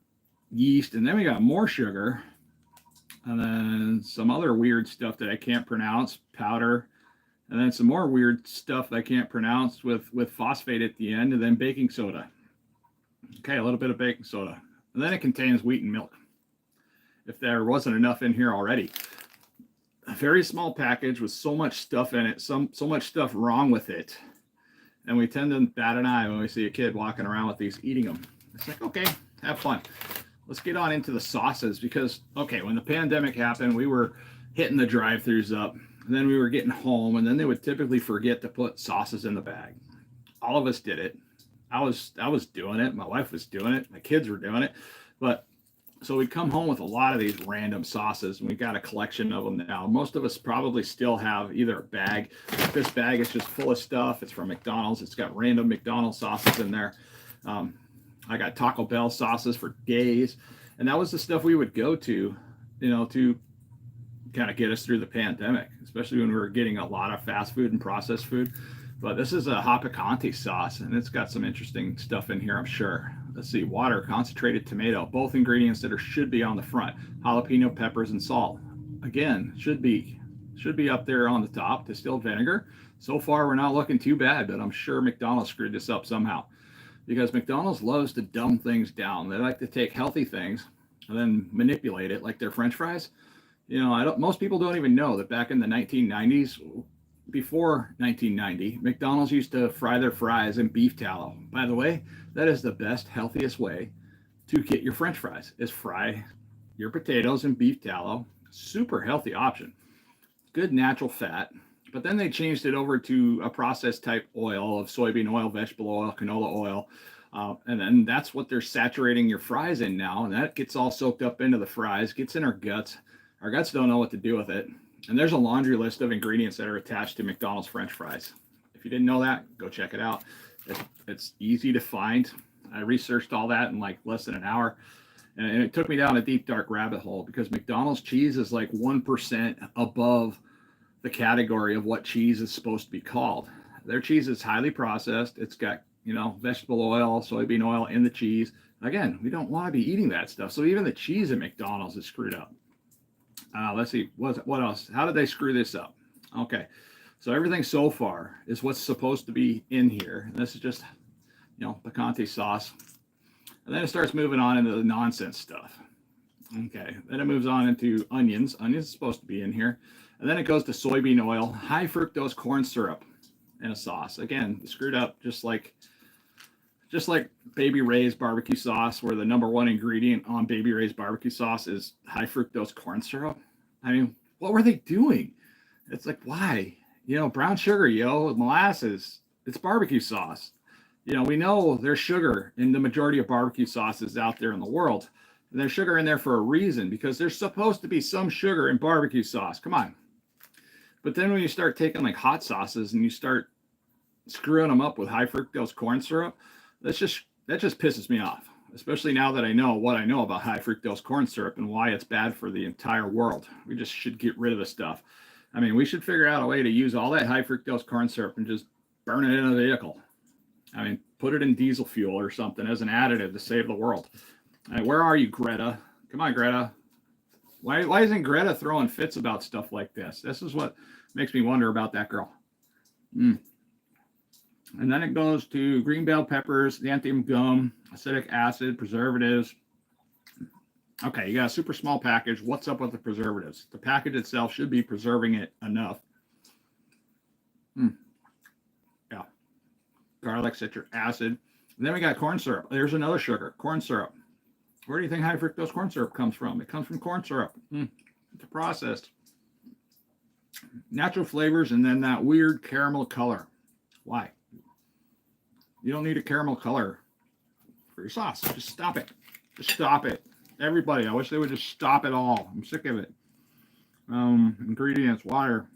yeast, and then we got more sugar, and then some other weird stuff that I can't pronounce, powder, and then some more weird stuff that I can't pronounce with phosphate at the end, and then baking soda. Okay, a little bit of baking soda. And then it contains wheat and milk, if there wasn't enough in here already. A very small package with so much stuff in it, so much stuff wrong with it. And we tend to bat an eye when we see a kid walking around with these, eating them. It's like, okay, have fun. Let's get on into the sauces, because, okay, when the pandemic happened, we were hitting the drive-thrus up, and then we were getting home, and then they would typically forget to put sauces in the bag. All of us did it. I was doing it. My wife was doing it. My kids were doing it. But so we'd come home with a lot of these random sauces, and we got a collection of them now. Most of us probably still have either a bag. This bag is just full of stuff. It's from McDonald's. It's got random McDonald's sauces in there. I got Taco Bell sauces for days. And that was the stuff we would go to, to kind of get us through the pandemic, especially when we were getting a lot of fast food and processed food. But this is a Hopicante sauce, and it's got some interesting stuff in here, I'm sure. Let's see, water, concentrated tomato, both ingredients that should be on the front, jalapeno peppers and salt. Again, should be up there on the top. Distilled vinegar. So far, we're not looking too bad, but I'm sure McDonald's screwed this up somehow, because McDonald's loves to dumb things down. They like to take healthy things and then manipulate it, like their French fries. Most people don't even know that back in the 1990s, before 1990, McDonald's used to fry their fries in beef tallow. By the way, that is the best, healthiest way to get your French fries, is fry your potatoes in beef tallow. Super healthy option. Good natural fat. But then they changed it over to a processed type oil of soybean oil, vegetable oil, canola oil. And then that's what they're saturating your fries in now. And that gets all soaked up into the fries, gets in our guts. Our guts don't know what to do with it. And there's a laundry list of ingredients that are attached to McDonald's French fries. If you didn't know that, go check it out. It's easy to find. I researched all that in like less than an hour. And it took me down a deep, dark rabbit hole, because McDonald's cheese is like 1% above the category of what cheese is supposed to be called. Their cheese is highly processed. It's got, vegetable oil, soybean oil in the cheese. Again, we don't want to be eating that stuff. So even the cheese at McDonald's is screwed up. Let's see, what else? How did they screw this up? Okay, so everything so far is what's supposed to be in here. And this is just, picante sauce. And then it starts moving on into the nonsense stuff. Okay, then it moves on into onions. Onions is supposed to be in here. And then it goes to soybean oil, high fructose corn syrup in a sauce. Again, screwed up, just like Baby Ray's barbecue sauce, where the number one ingredient on Baby Ray's barbecue sauce is high fructose corn syrup. I mean, what were they doing? It's like, why? Brown sugar, molasses, it's barbecue sauce. We know there's sugar in the majority of barbecue sauces out there in the world. And there's sugar in there for a reason, because there's supposed to be some sugar in barbecue sauce. Come on. But then when you start taking like hot sauces and you start screwing them up with high fructose corn syrup, that just pisses me off, especially now that I know what I know about high fructose corn syrup and why it's bad for the entire world. We just should get rid of the stuff. I mean, we should figure out a way to use all that high fructose corn syrup and just burn it in a vehicle. I mean, put it in diesel fuel or something as an additive to save the world. Where are you, Greta? Come on, Greta. Why isn't Greta throwing fits about stuff like this? This is what makes me wonder about that girl. And then it goes to green bell peppers, xanthan gum, acetic acid, preservatives. Okay, you got a super small package. What's up with the preservatives? The package itself should be preserving it enough. Yeah. garlic, citric acid. And then we got corn syrup. There's another sugar, corn syrup. Where do you think high fructose corn syrup comes from? It comes from corn syrup. It's processed. Natural flavors, and then that weird caramel color. Why? You don't need a caramel color for your sauce. Just stop it. Just stop it. Everybody, I wish they would just stop it all. I'm sick of it. Ingredients, water,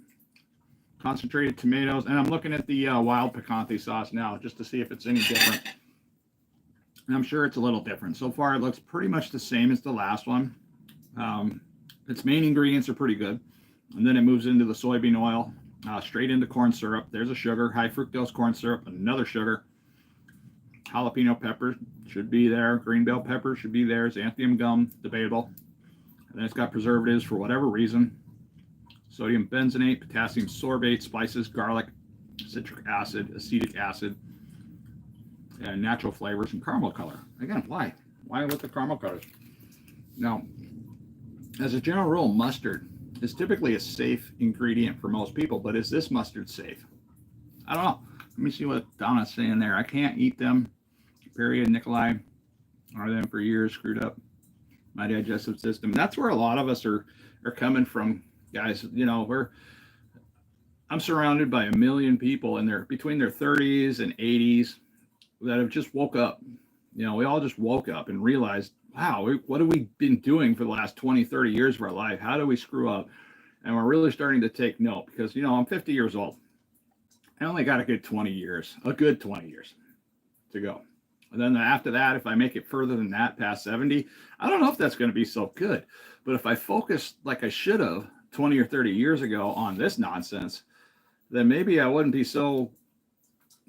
concentrated tomatoes, and I'm looking at the wild picante sauce now just to see if it's any different. And I'm sure it's a little different. So far, it looks pretty much the same as the last one. Its main ingredients are pretty good. And then it moves into the soybean oil, straight into corn syrup. There's a sugar, high fructose corn syrup, another sugar. Jalapeno pepper should be there. Green bell pepper should be there. Xanthium gum, debatable. And then it's got preservatives for whatever reason. Sodium benzenate, potassium sorbate, spices, garlic, citric acid, acetic acid, and natural flavors and caramel color. Again, why? Why with the caramel colors? Now, as a general rule, mustard is typically a safe ingredient for most people, but is this mustard safe? I don't know. Let me see what Donna's saying there. I can't eat them. Period. Nikolai. Are them for years, screwed up my digestive system. That's where a lot of us are coming from, guys. You know, I'm surrounded by a million people in between their 30s and 80s that have just woke up. You know, we all just woke up and realized, wow, what have we been doing for the last 20, 30 years of our life? How do we screw up? And we're really starting to take note because, you know, I'm 50 years old. I only got a good 20 years to go. And then after that, if I make it further than that, past 70, I don't know if that's going to be so good. But if I focus like I should have 20 or 30 years ago on this nonsense, then maybe I wouldn't be so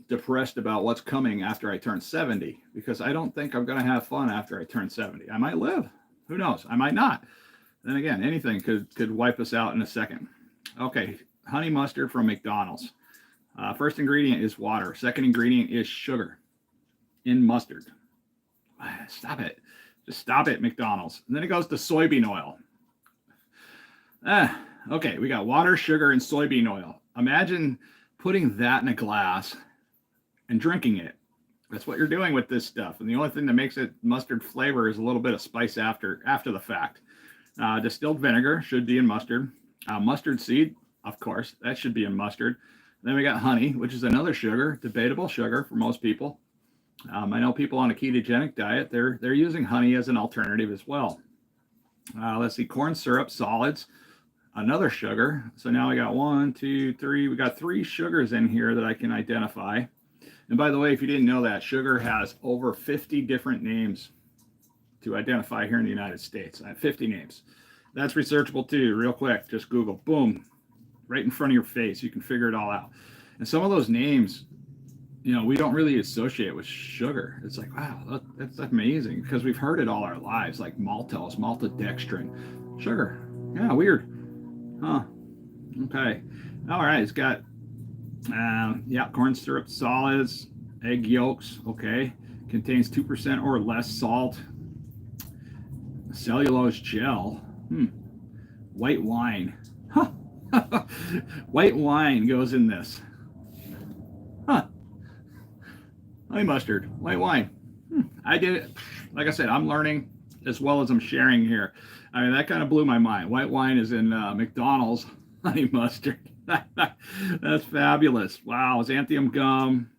depressed about what's coming after I turn 70, because I don't think I'm going to have fun after I turn 70. I might live. Who knows? I might not. Then again, anything could wipe us out in a second. Okay, honey mustard from McDonald's. First ingredient is water. Second ingredient is sugar in mustard. Stop it. Just stop it, McDonald's. And then it goes to soybean oil. Okay, we got water, sugar, and soybean oil. Imagine putting that in a glass and drinking it. That's what you're doing with this stuff. And the only thing that makes it mustard flavor is a little bit of spice after the fact. Distilled vinegar should be in mustard. Mustard seed, of course, that should be in mustard. Then we got honey, which is another sugar, debatable sugar for most people. I know people on a ketogenic diet, they're using honey as an alternative as well. Let's see, corn syrup, solids, another sugar. So now we got 1, 2, 3. We got 3 sugars in here that I can identify. And by the way, if you didn't know that, sugar has over 50 different names to identify here in the United States. I have 50 names. That's researchable too, real quick. Just Google, boom, right in front of your face. You can figure it all out. And some of those names, you know, we don't really associate with sugar. It's like, wow, that's amazing, because we've heard it all our lives, like maltose, maltodextrin, sugar. Yeah, weird. Huh. Okay. All right. It's got, corn syrup, solids, egg yolks. Okay. Contains 2% or less salt. Cellulose gel. White wine. Huh. White wine goes in this. Huh. Honey mustard, white wine. I did it. Like I said, I'm learning as well as I'm sharing here. I mean, that kind of blew my mind. White wine is in McDonald's honey mustard. That's fabulous. Wow. Xanthium gum.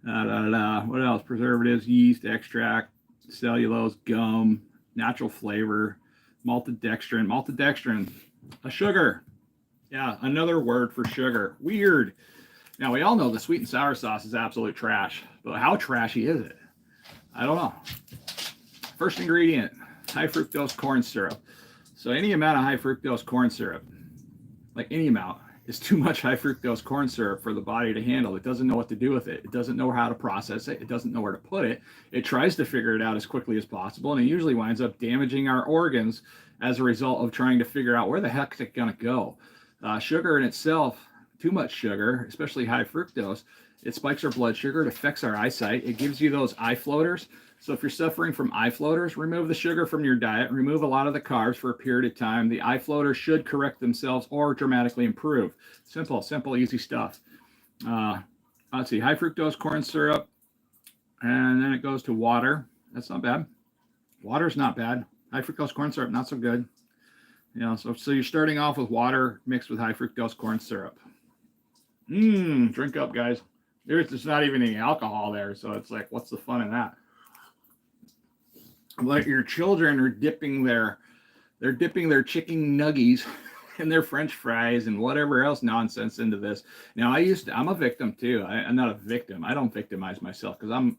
What else? Preservatives, yeast extract, cellulose, gum, natural flavor, maltodextrin. Maltodextrin, a sugar. Yeah, another word for sugar. Weird. Now, we all know the sweet and sour sauce is absolute trash, but how trashy is it? I don't know. First ingredient, high fructose corn syrup. So any amount of high fructose corn syrup, like any amount, is too much high fructose corn syrup for the body to handle. It doesn't know what to do with it. It doesn't know how to process it. It doesn't know where to put it. It tries to figure it out as quickly as possible, and it usually winds up damaging our organs as a result of trying to figure out where the heck is it going to go. Sugar in itself, too much sugar, especially high fructose, it spikes our blood sugar. It affects our eyesight. It gives you those eye floaters. So if you're suffering from eye floaters, remove the sugar from your diet, remove a lot of the carbs for a period of time. The eye floaters should correct themselves or dramatically improve. Simple, easy stuff. let's see, high fructose corn syrup, and then it goes to water. That's not bad. Water's not bad. High fructose corn syrup, not so good. So you're starting off with water mixed with high fructose corn syrup. Drink up, guys. There's not even any alcohol there, so it's like, what's the fun in that? But your children are dipping their chicken nuggies and their French fries and whatever else nonsense into this. Now I'm a victim too. I'm not a victim. I don't victimize myself because I'm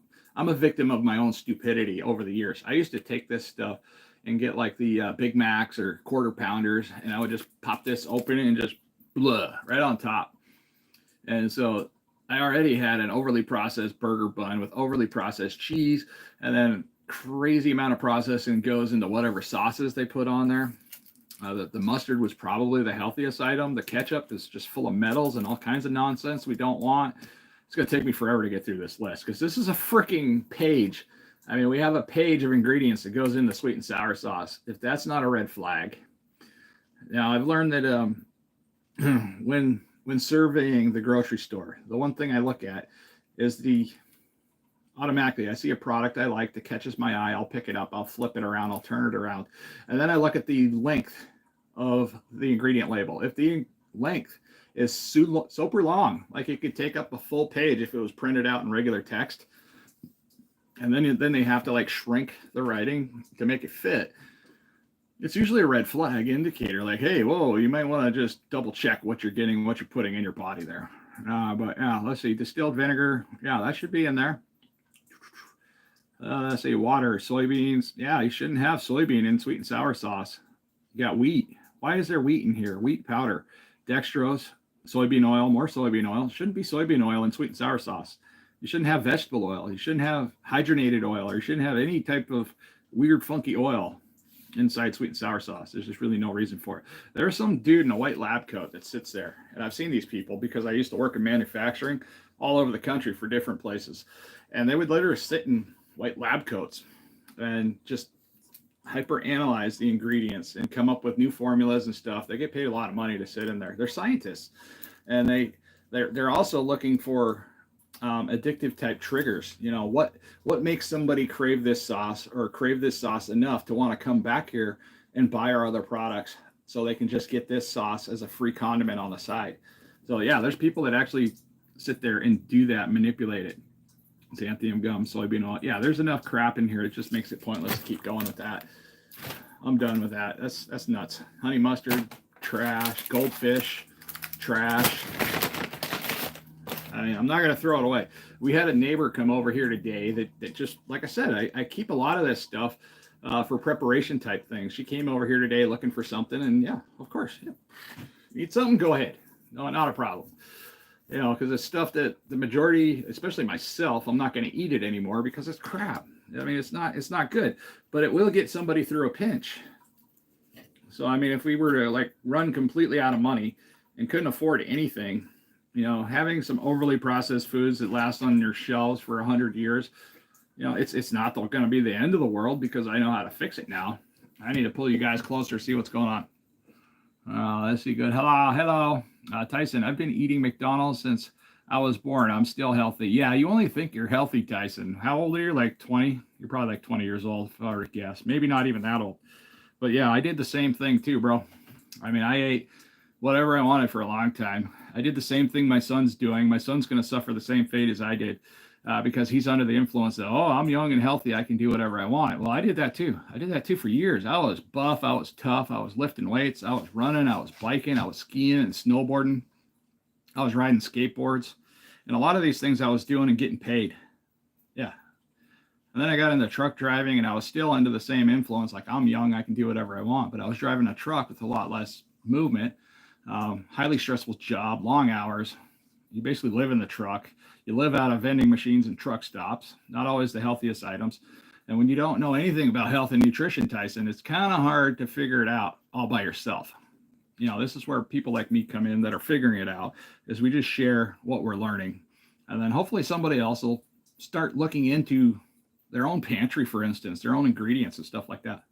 a victim of my own stupidity over the years. I used to take this stuff and get like the Big Macs or quarter pounders, and I would just pop this open and just blah right on top. And so I already had an overly processed burger bun with overly processed cheese, and then crazy amount of processing goes into whatever sauces they put on there. The mustard was probably the healthiest item. The ketchup is just full of metals and all kinds of nonsense we don't want. It's going to take me forever to get through this list because this is a freaking page. I mean, we have a page of ingredients that goes into sweet and sour sauce. If that's not a red flag. Now, I've learned that when surveying the grocery store, the one thing I look at is automatically I see a product I like that catches my eye. I'll pick it up. I'll flip it around. I'll turn it around. And then I look at the length of the ingredient label. If the length is super long, like it could take up a full page if it was printed out in regular text, and then they have to like shrink the writing to make it fit, it's usually a red flag indicator. Like, hey, whoa, you might want to just double check what you're getting, what you're putting in your body there. But yeah, let's see, distilled vinegar. Yeah, that should be in there. Let's see, water, soybeans. Yeah, you shouldn't have soybean in sweet and sour sauce. You got wheat. Why is there wheat in here? Wheat powder, dextrose, soybean oil, more soybean oil. Shouldn't be soybean oil in sweet and sour sauce. You shouldn't have vegetable oil. You shouldn't have hydrogenated oil, or you shouldn't have any type of weird, funky oil inside sweet and sour sauce. There's just really no reason for it. There's some dude in a white lab coat that sits there, and I've seen these people because I used to work in manufacturing all over the country for different places, and they would literally sit in white lab coats and just hyper analyze the ingredients and come up with new formulas and stuff. They get paid a lot of money to sit in there. They're scientists, and they're also looking for addictive type triggers. What makes somebody crave this sauce or crave this sauce enough to want to come back here and buy our other products so they can just get this sauce as a free condiment on the side. So yeah, there's people that actually sit there and do that, manipulate it. Xanthium gum, soybean oil. Yeah, there's enough crap in here. It just makes it pointless to keep going with that. I'm done with that. That's nuts. Honey mustard, trash. Goldfish, trash. I mean, I'm not going to throw it away. We had a neighbor come over here today that just, like I said, I keep a lot of this stuff for preparation type things. She came over here today looking for something, and yeah, of course. Yeah. Need something? Go ahead. No, not a problem. Because it's stuff that the majority, especially myself, I'm not going to eat it anymore because it's crap. I mean, it's not good, but it will get somebody through a pinch. So, I mean, if we were to like run completely out of money and couldn't afford anything, having some overly processed foods that last on your shelves for 100 years, it's not going to be the end of the world because I know how to fix it now. I need to pull you guys closer, see what's going on. Let's see. Good. Hello. Tyson, I've been eating McDonald's since I was born. I'm still healthy. Yeah, you only think you're healthy, Tyson. How old are you? Like 20? You're probably like 20 years old, if I were to guess. Maybe not even that old. But yeah, I did the same thing too, bro. I mean, I ate whatever I wanted for a long time. I did the same thing my son's doing. My son's going to suffer the same fate as I did because he's under the influence of, I'm young and healthy. I can do whatever I want. Well, I did that too. I did that too for years. I was buff. I was tough. I was lifting weights. I was running. I was biking. I was skiing and snowboarding. I was riding skateboards. And a lot of these things I was doing and getting paid. Yeah. And then I got into truck driving and I was still under the same influence. Like, I'm young. I can do whatever I want. But I was driving a truck with a lot less movement. Highly stressful job, long hours. You basically live in the truck. You live out of vending machines and truck stops, not always the healthiest items. And when you don't know anything about health and nutrition, Tyson, it's kind of hard to figure it out all by yourself. This is where people like me come in that are figuring it out, is we just share what we're learning. And then hopefully somebody else will start looking into their own pantry, for instance, their own ingredients and stuff like that.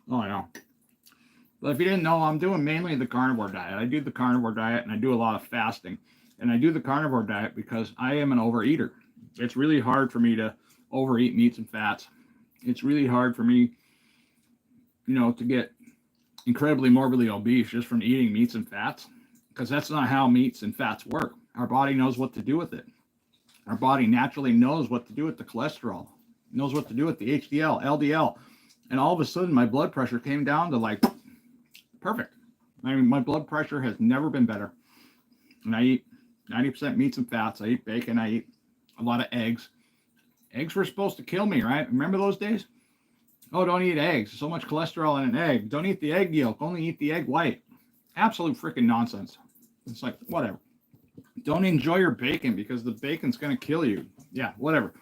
Oh, I know. But if you didn't know, I'm doing mainly the carnivore diet. I do the carnivore diet and I do a lot of fasting. And I do the carnivore diet because I am an overeater. It's really hard for me to overeat meats and fats. It's really hard for me, to get incredibly morbidly obese just from eating meats and fats, because that's not how meats and fats work. Our body knows what to do with it. Our body naturally knows what to do with the cholesterol, knows what to do with the HDL, LDL. And all of a sudden, my blood pressure came down to like perfect. I mean, my blood pressure has never been better. And I eat 90% meats and fats. I eat bacon. I eat a lot of eggs. Eggs were supposed to kill me, right? Remember those days? Oh, don't eat eggs. So much cholesterol in an egg. Don't eat the egg yolk. Only eat the egg white. Absolute freaking nonsense. It's like, whatever. Don't enjoy your bacon because the bacon's going to kill you. Yeah, whatever.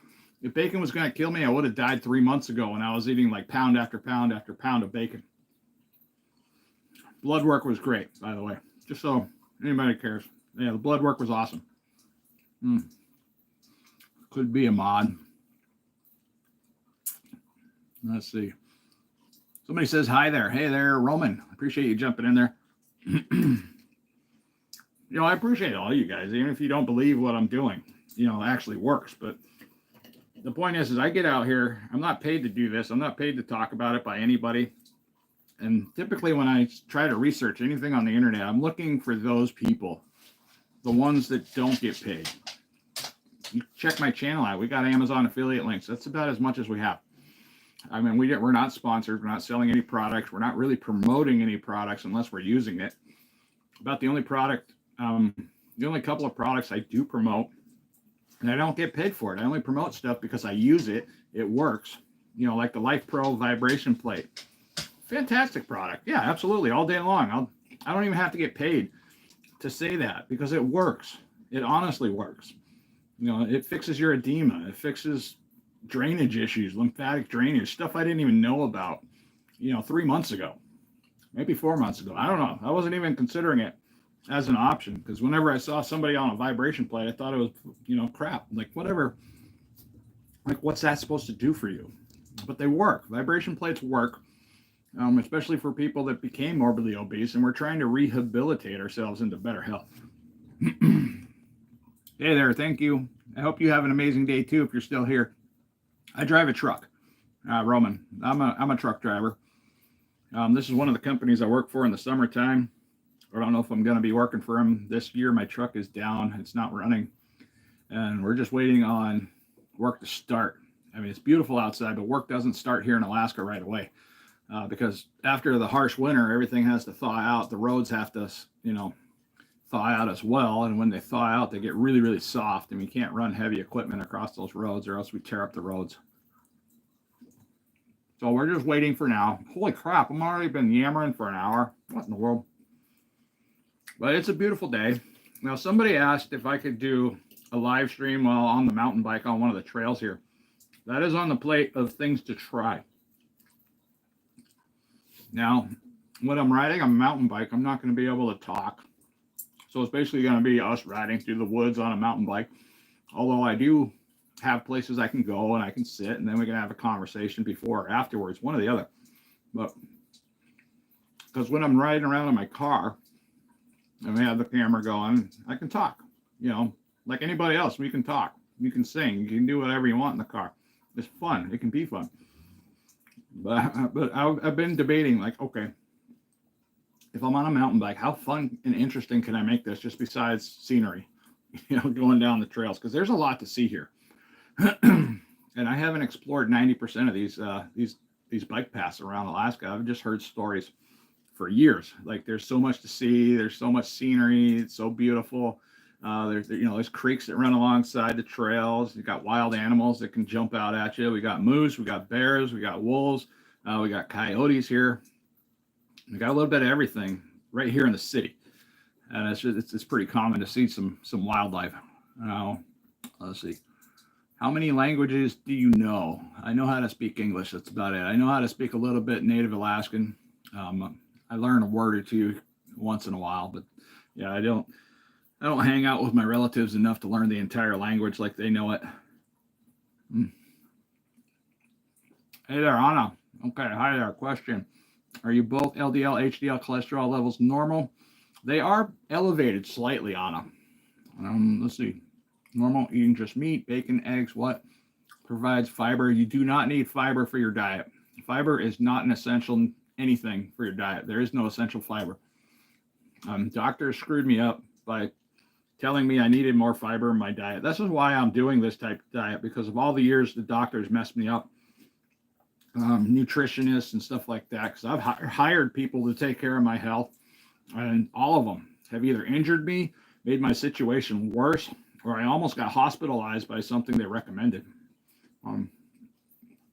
If bacon was going to kill me, I would have died 3 months ago when I was eating like pound after pound after pound of bacon. Blood work was great, by the way. Just so anybody cares. Yeah, the blood work was awesome. Could be a mod. Let's see. Somebody says hi there. Hey there, Roman. Appreciate you jumping in there. I appreciate all you guys, even if you don't believe what I'm doing, actually works. But the point is I get out here. I'm not paid to do this. I'm not paid to talk about it by anybody. And typically when I try to research anything on the internet, I'm looking for those people, the ones that don't get paid. You check my channel out. We got Amazon affiliate links. That's about as much as we have. I mean, we're not sponsored. We're not selling any products. We're not really promoting any products unless we're using it. About the only product, the only couple of products I do promote, and I don't get paid for it. I only promote stuff because I use it. It works. Like the Life Pro vibration plate. Fantastic product. Yeah, absolutely. All day long. I don't even have to get paid to say that because it works. It honestly works. It fixes your edema. It fixes drainage issues, lymphatic drainage, stuff I didn't even know about, 3 months ago, maybe 4 months ago. I don't know. I wasn't even considering it as an option because whenever I saw somebody on a vibration plate, I thought it was, crap. Like, whatever. Like, what's that supposed to do for you? But they work. Vibration plates work, especially for people that became morbidly obese and we're trying to rehabilitate ourselves into better health. Hey there. Thank you. I hope you have an amazing day too if you're still here. I drive a truck, Roman. I'm a truck driver. This is one of the companies I work for in the summertime. I don't know if I'm going to be working for them this year. My truck is down. It's not running. And we're just waiting on work to start. I mean, it's beautiful outside, but work doesn't start here in Alaska right away. Because after the harsh winter, everything has to thaw out. The roads have to, thaw out as well. And when they thaw out, they get really, really soft. And we can't run heavy equipment across those roads or else we tear up the roads. So we're just waiting for now. Holy crap, I'm already been yammering for an hour. What in the world? But it's a beautiful day. Now, somebody asked if I could do a live stream while on the mountain bike on one of the trails here. That is on the plate of things to try. Now, when I'm riding a mountain bike, I'm not going to be able to talk. So it's basically going to be us riding through the woods on a mountain bike. Although I do have places I can go and I can sit and then we can have a conversation before or afterwards, one or the other. But because when I'm riding around in my car and we have the camera going, I can talk, like anybody else. We can talk, you can sing, you can do whatever you want in the car. It's fun. It can be fun. But I've been debating, like, okay, if I'm on a mountain bike, how fun and interesting can I make this just besides scenery, going down the trails? Because there's a lot to see here. And I haven't explored 90% of these bike paths around Alaska. I've just heard stories for years. Like, there's so much to see. There's so much scenery. It's so beautiful. There's creeks that run alongside the trails. You got wild animals that can jump out at you. We got moose, we got bears, we got wolves, we got coyotes here. We got a little bit of everything right here in the city, and it's pretty common to see some wildlife. Now, let's see. How many languages do you know? I know how to speak English. That's about it. I know how to speak a little bit Native Alaskan. I learn a word or two once in a while, but yeah, I don't hang out with my relatives enough to learn the entire language like they know it. Hey there, Anna. Okay, hi there. Question. Are you both LDL, HDL cholesterol levels normal? They are elevated slightly, Anna. Let's see. Normal eating just meat, bacon, eggs. What provides fiber? You do not need fiber for your diet. Fiber is not an essential anything for your diet. There is no essential fiber. Doctors screwed me up by telling me I needed more fiber in my diet. This is why I'm doing this type of diet, because of all the years the doctors messed me up. Nutritionists and stuff like that, because I've hired people to take care of my health, and all of them have either injured me, made my situation worse, or I almost got hospitalized by something they recommended. One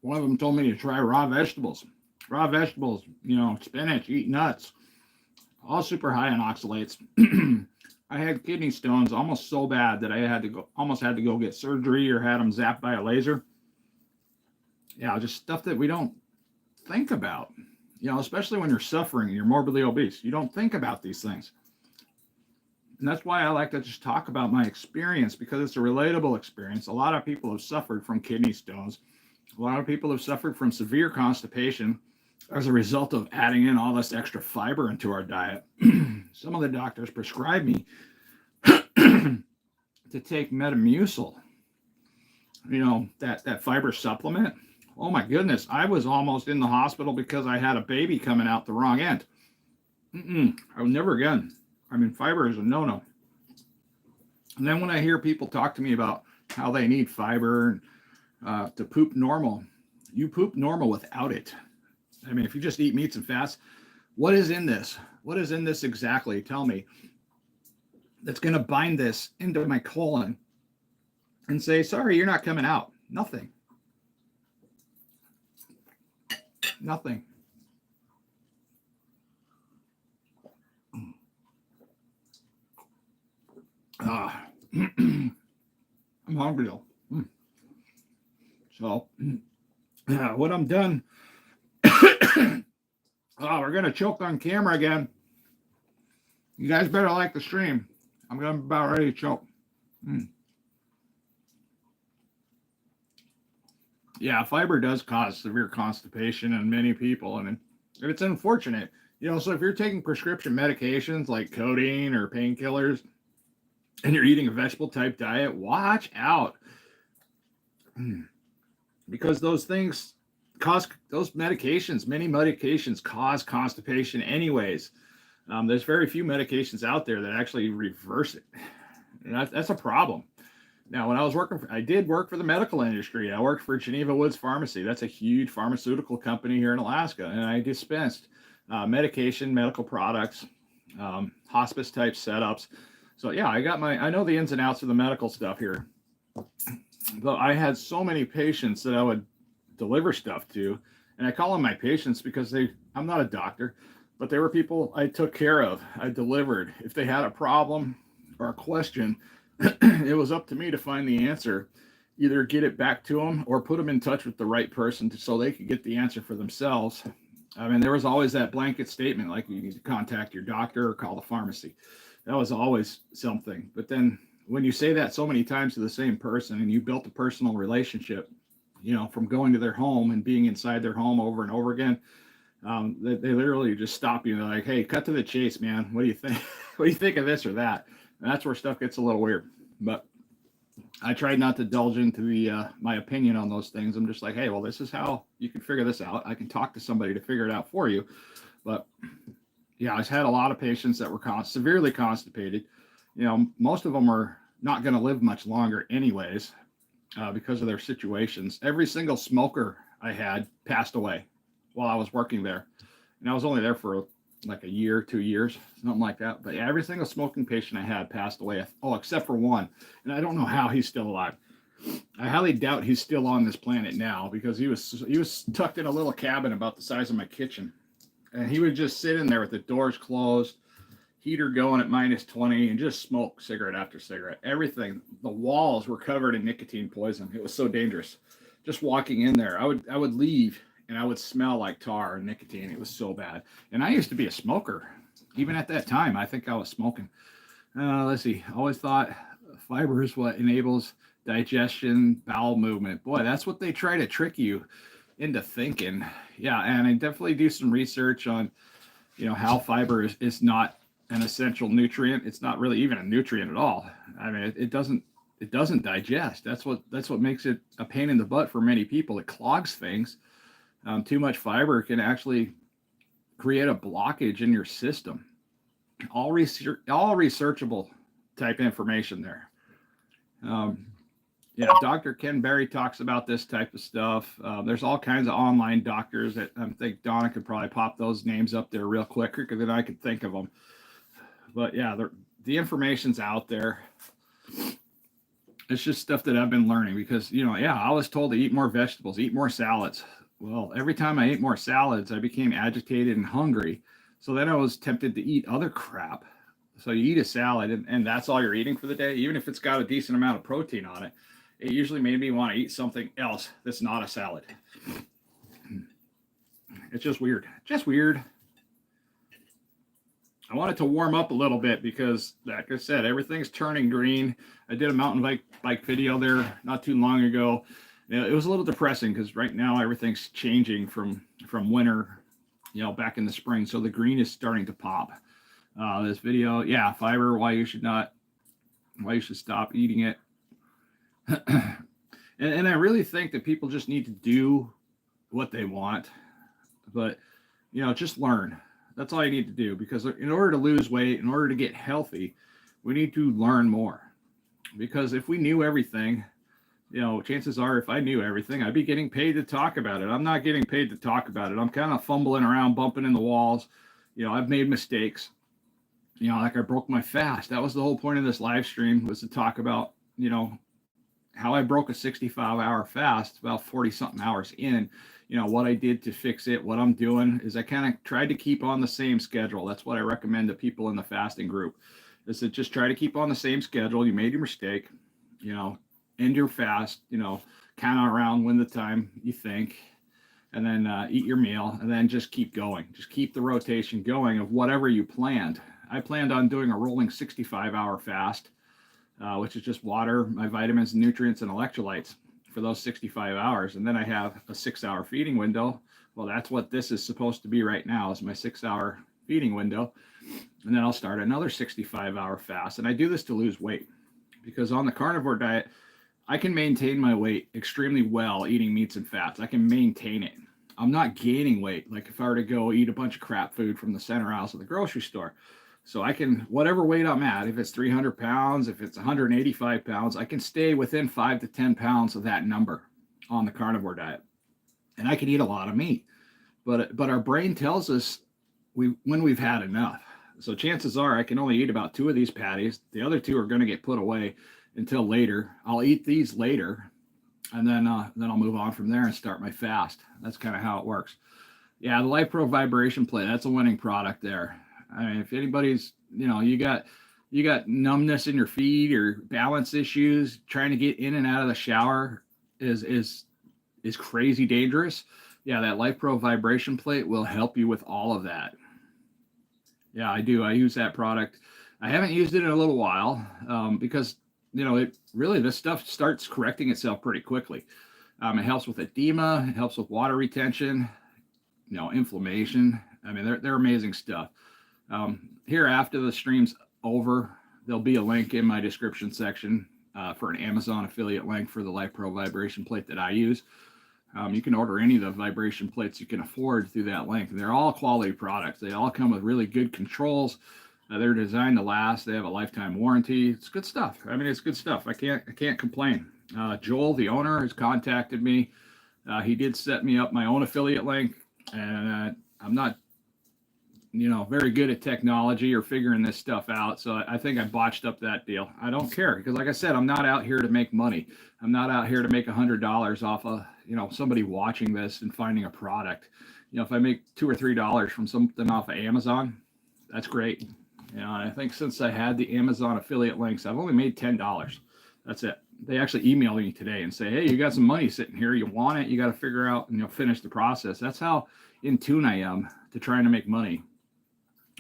of them told me to try raw vegetables. Raw vegetables, spinach, eat nuts, all super high in oxalates. I had kidney stones almost so bad that I almost had to go get surgery or had them zapped by a laser. Yeah, just stuff that we don't think about, especially when you're suffering and you're morbidly obese. You don't think about these things. And that's why I like to just talk about my experience, because it's a relatable experience. A lot of people have suffered from kidney stones. A lot of people have suffered from severe constipation as a result of adding in all this extra fiber into our diet. Some of the doctors prescribe me to take Metamucil, that fiber supplement. Oh my goodness, I was almost in the hospital because I had a baby coming out the wrong end. I will never again. Fiber is a no-no. And then when I hear people talk to me about how they need fiber to poop normal, you poop normal without it. If you just eat meats and fats, what is in this? What is in this exactly? Tell me. That's going to bind this into my colon and say, sorry, you're not coming out. Nothing. I'm hungry though. So, when I'm done, we're going to choke on camera again. You guys better like the stream. I'm going to be about ready to choke. Yeah, fiber does cause severe constipation in many people, and it's unfortunate. So if you're taking prescription medications like codeine or painkillers, and you're eating a vegetable type diet, watch out. Because those things many medications cause constipation anyways. There's very few medications out there that actually reverse it. And that's a problem. Now, when I did work for the medical industry. I worked for Geneva Woods Pharmacy. That's a huge pharmaceutical company here in Alaska. And I dispensed medical products, hospice type setups. So yeah, I know the ins and outs of the medical stuff here. But I had so many patients that I would deliver stuff to, and I call them my patients because I'm not a doctor, but they were people I took care of. I delivered. If they had a problem or a question, it was up to me to find the answer, either get it back to them or put them in touch with the right person so they could get the answer for themselves. There was always that blanket statement, like you need to contact your doctor or call the pharmacy. That was always something. But then when you say that so many times to the same person and you built a personal relationship, from going to their home and being inside their home over and over again, they literally just stop you and they're like, hey, cut to the chase, man. What do you think? What do you think of this or that? And that's where stuff gets a little weird. But I tried not to indulge into my opinion on those things. I'm just like, hey, well, this is how you can figure this out. I can talk to somebody to figure it out for you. But yeah, I've had a lot of patients that were severely constipated. Most of them are not going to live much longer anyways because of their situations. Every single smoker I had passed away while I was working there. And I was only there for like a year, 2 years, something like that. But yeah, every single smoking patient I had passed away. Oh, except for one. And I don't know how he's still alive. I highly doubt he's still on this planet now, because he was tucked in a little cabin about the size of my kitchen. And he would just sit in there with the doors closed, heater going at -20, and just smoke cigarette after cigarette. Everything, the walls were covered in nicotine poison. It was so dangerous. Just walking in there, I would leave and I would smell like tar and nicotine. It was so bad. And I used to be a smoker. Even at that time, I think I was smoking. Let's see. I always thought fiber is what enables digestion, bowel movement. Boy, that's what they try to trick you into thinking. Yeah, and I definitely do some research on, how fiber is not an essential nutrient. It's not really even a nutrient at all. I mean, it doesn't digest. That's what makes it a pain in the butt for many people. It clogs things. Too much fiber can actually create a blockage in your system. All researchable type information there. Yeah, Dr. Ken Berry talks about this type of stuff. There's all kinds of online doctors that I think Donna could probably pop those names up there real quicker because then I could think of them. But yeah, the information's out there. It's just stuff that I've been learning because, I was told to eat more vegetables, eat more salads. Well, every time I ate more salads, I became agitated and hungry. So then I was tempted to eat other crap. So you eat a salad and that's all you're eating for the day, even if it's got a decent amount of protein on it. It usually made me want to eat something else that's not a salad. It's just weird. Just weird. I want it to warm up a little bit because, like I said, everything's turning green. I did a mountain bike video there not too long ago. It was a little depressing because right now everything's changing from winter, back in the spring. So the green is starting to pop. This video, fiber, why you should stop eating it. and I really think that people just need to do what they want, but just learn. That's all you need to do, because in order to lose weight, in order to get healthy, we need to learn more. Because if we knew everything, chances are if I knew everything, I'd be getting paid to talk about it. I'm not getting paid to talk about it. I'm kind of fumbling around, bumping in the walls. I've made mistakes. Like I broke my fast. That was the whole point of this live stream, was to talk about, how I broke a 65-hour fast about 40-something hours in. What I did to fix it. What I'm doing is I kind of tried to keep on the same schedule. That's what I recommend to people in the fasting group, is to just try to keep on the same schedule. You made your mistake, end your fast, count around when the time you think, and then eat your meal, and then just keep going. Just keep the rotation going of whatever you planned. I planned on doing a rolling 65-hour fast, which is just water, my vitamins, nutrients, and electrolytes for those 65 hours. And then I have a 6-hour feeding window. Well, that's what this is supposed to be right now, is my 6-hour feeding window. And then I'll start another 65-hour fast. And I do this to lose weight, because on the carnivore diet, I can maintain my weight extremely well eating meats and fats. I can maintain it. I'm not gaining weight like if I were to go eat a bunch of crap food from the center aisles of the grocery store. So I can, whatever weight I'm at, if it's 300 pounds, if it's 185 pounds, I can stay within 5 to 10 pounds of that number on the carnivore diet. And I can eat a lot of meat. But our brain tells us when we've had enough. So chances are I can only eat about 2 of these patties. The other 2 are going to get put away until later. I'll eat these later, and then I'll move on from there and start my fast. That's kind of how it works. Yeah, the LifePro vibration plate, that's a winning product there. I mean, if anybody's, you got numbness in your feet or balance issues, trying to get in and out of the shower is crazy dangerous. Yeah, that LifePro vibration plate will help you with all of that. Yeah, I do. I use that product. I haven't used it in a little while because, it really, this stuff starts correcting itself pretty quickly. It helps with edema. It helps with water retention, inflammation. I mean, they're amazing stuff. Here, after the stream's over, there'll be a link in my description section for an Amazon affiliate link for the LifePro vibration plate that I use. You can order any of the vibration plates you can afford through that link. They're all quality products. They all come with really good controls. They're designed to last. They have a lifetime warranty. It's good stuff. I mean, it's good stuff. I can't complain. Joel, the owner, has contacted me. He did set me up my own affiliate link, and I'm not very good at technology or figuring this stuff out. So I think I botched up that deal. I don't care, because like I said, I'm not out here to make money. I'm not out here to make $100 off of, somebody watching this and finding a product. If I make $2 or $3 from something off of Amazon, that's great. And I think since I had the Amazon affiliate links, I've only made $10. That's it. They actually emailed me today and say, hey, you got some money sitting here. You want it? You got to figure out and finish the process. That's how in tune I am to trying to make money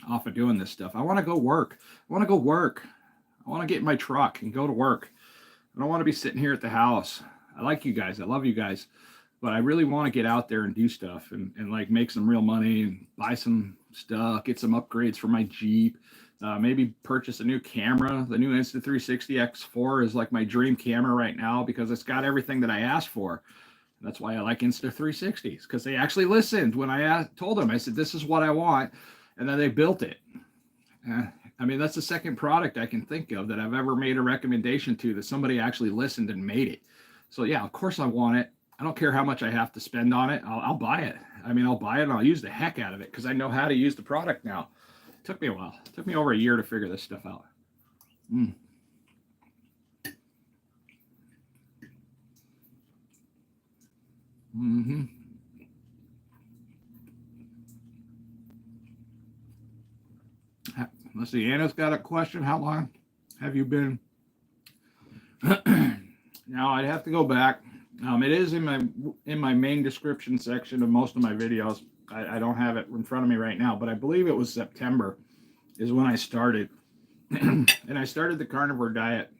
off of doing this stuff. I want to go work. I want to get in my truck and go to work. I don't want to be sitting here at the house. I like you guys. I love you guys. but I really want to get out there and do stuff and like make some real money and buy some stuff, get some upgrades for my Jeep, maybe purchase a new camera. The new Insta360 X4 is like my dream camera right now because it's got everything that I asked for. That's why I like Insta360s, because they actually listened when I told them. I said, this is what I want, and then they built it. I mean, that's the second product I can think of that I've ever made a recommendation to that somebody actually listened and made it. So yeah, of course I want it. I don't care how much I have to spend on it. I'll buy it. I mean, I'll buy it and I'll use the heck out of it because I know how to use the product now. It took me a while. It took me over a year to figure this stuff out. Let's see. Anna's got a question. How long have you been? Now I'd have to go back. It is in my main description section of most of my videos. I don't have it in front of me right now, but I believe it was September is when I started. And I started the carnivore diet,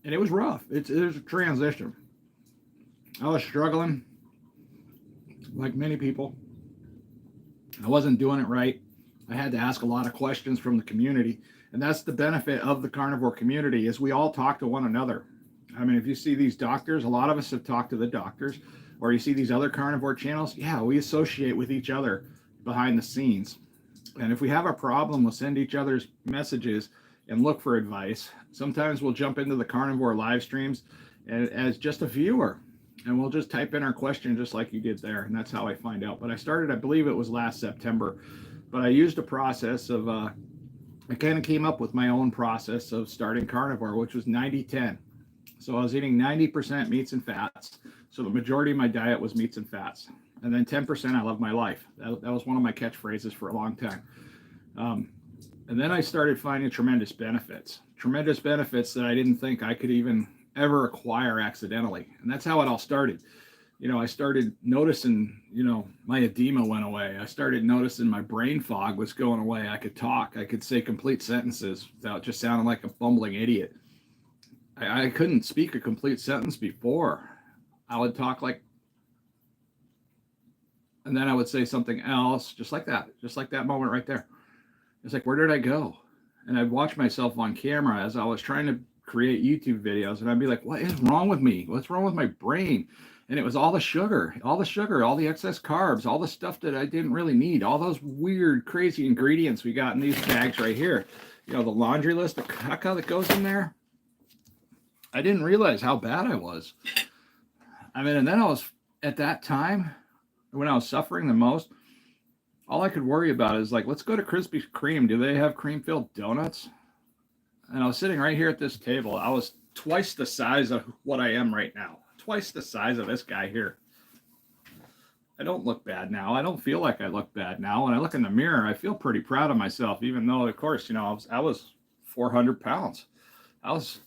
and it was rough. There's a transition. I was struggling, like many people. I wasn't doing it right. I had to ask a lot of questions from the community, and that's the benefit of the carnivore community is we all talk to one another. I mean, if you see these doctors, a lot of us have talked to the doctors, or you see these other carnivore channels, yeah, we associate with each other behind the scenes. And if we have a problem, we'll send each other's messages and look for advice. Sometimes we'll jump into the carnivore live streams as just a viewer, and we'll just type in our question just like you did there, and that's how I find out. But I started, I believe it was last September, but I used a process of, I kind of came up with my own process of starting carnivore, which was 90-10. So I was eating 90% meats and fats. So the majority of my diet was meats and fats. And then 10% I love my life. That was one of my catchphrases for a long time. And then I started finding tremendous benefits that I didn't think I could even ever acquire accidentally. And that's how it all started. I started noticing, my edema went away. I started noticing my brain fog was going away. I could talk. I could say complete sentences without just sounding like a bumbling idiot. I couldn't speak a complete sentence before. I would talk like, and then I would say something else, just like that moment right there. It's like, where did I go? And I'd watch myself on camera as I was trying to create YouTube videos, and I'd be like, what is wrong with me? What's wrong with my brain? And it was all the sugar, all the excess carbs, all the stuff that I didn't really need, all those weird, crazy ingredients we got in these bags right here. The laundry list of caca that goes in there. I didn't realize how bad I was. I mean, and then I was, at that time, when I was suffering the most, all I could worry about is like, let's go to Krispy Kreme. Do they have cream-filled donuts? And I was sitting right here at this table. I was twice the size of what I am right now. Twice the size of this guy here. I don't look bad now. I don't feel like I look bad now. When I look in the mirror, I feel pretty proud of myself, even though, of course, I was 400 pounds. I was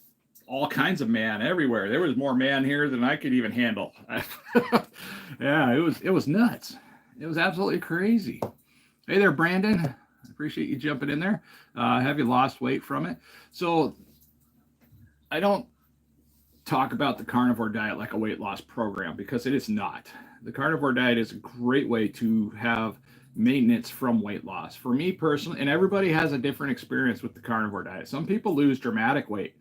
all kinds of man everywhere. There was more man here than I could even handle. Yeah, it was nuts. It was absolutely crazy. Hey there, Brandon. I appreciate you jumping in there. Have you lost weight from it? So I don't talk about the carnivore diet like a weight loss program because it is not. The carnivore diet is a great way to have maintenance from weight loss. For me personally, and everybody has a different experience with the carnivore diet. Some people lose dramatic weight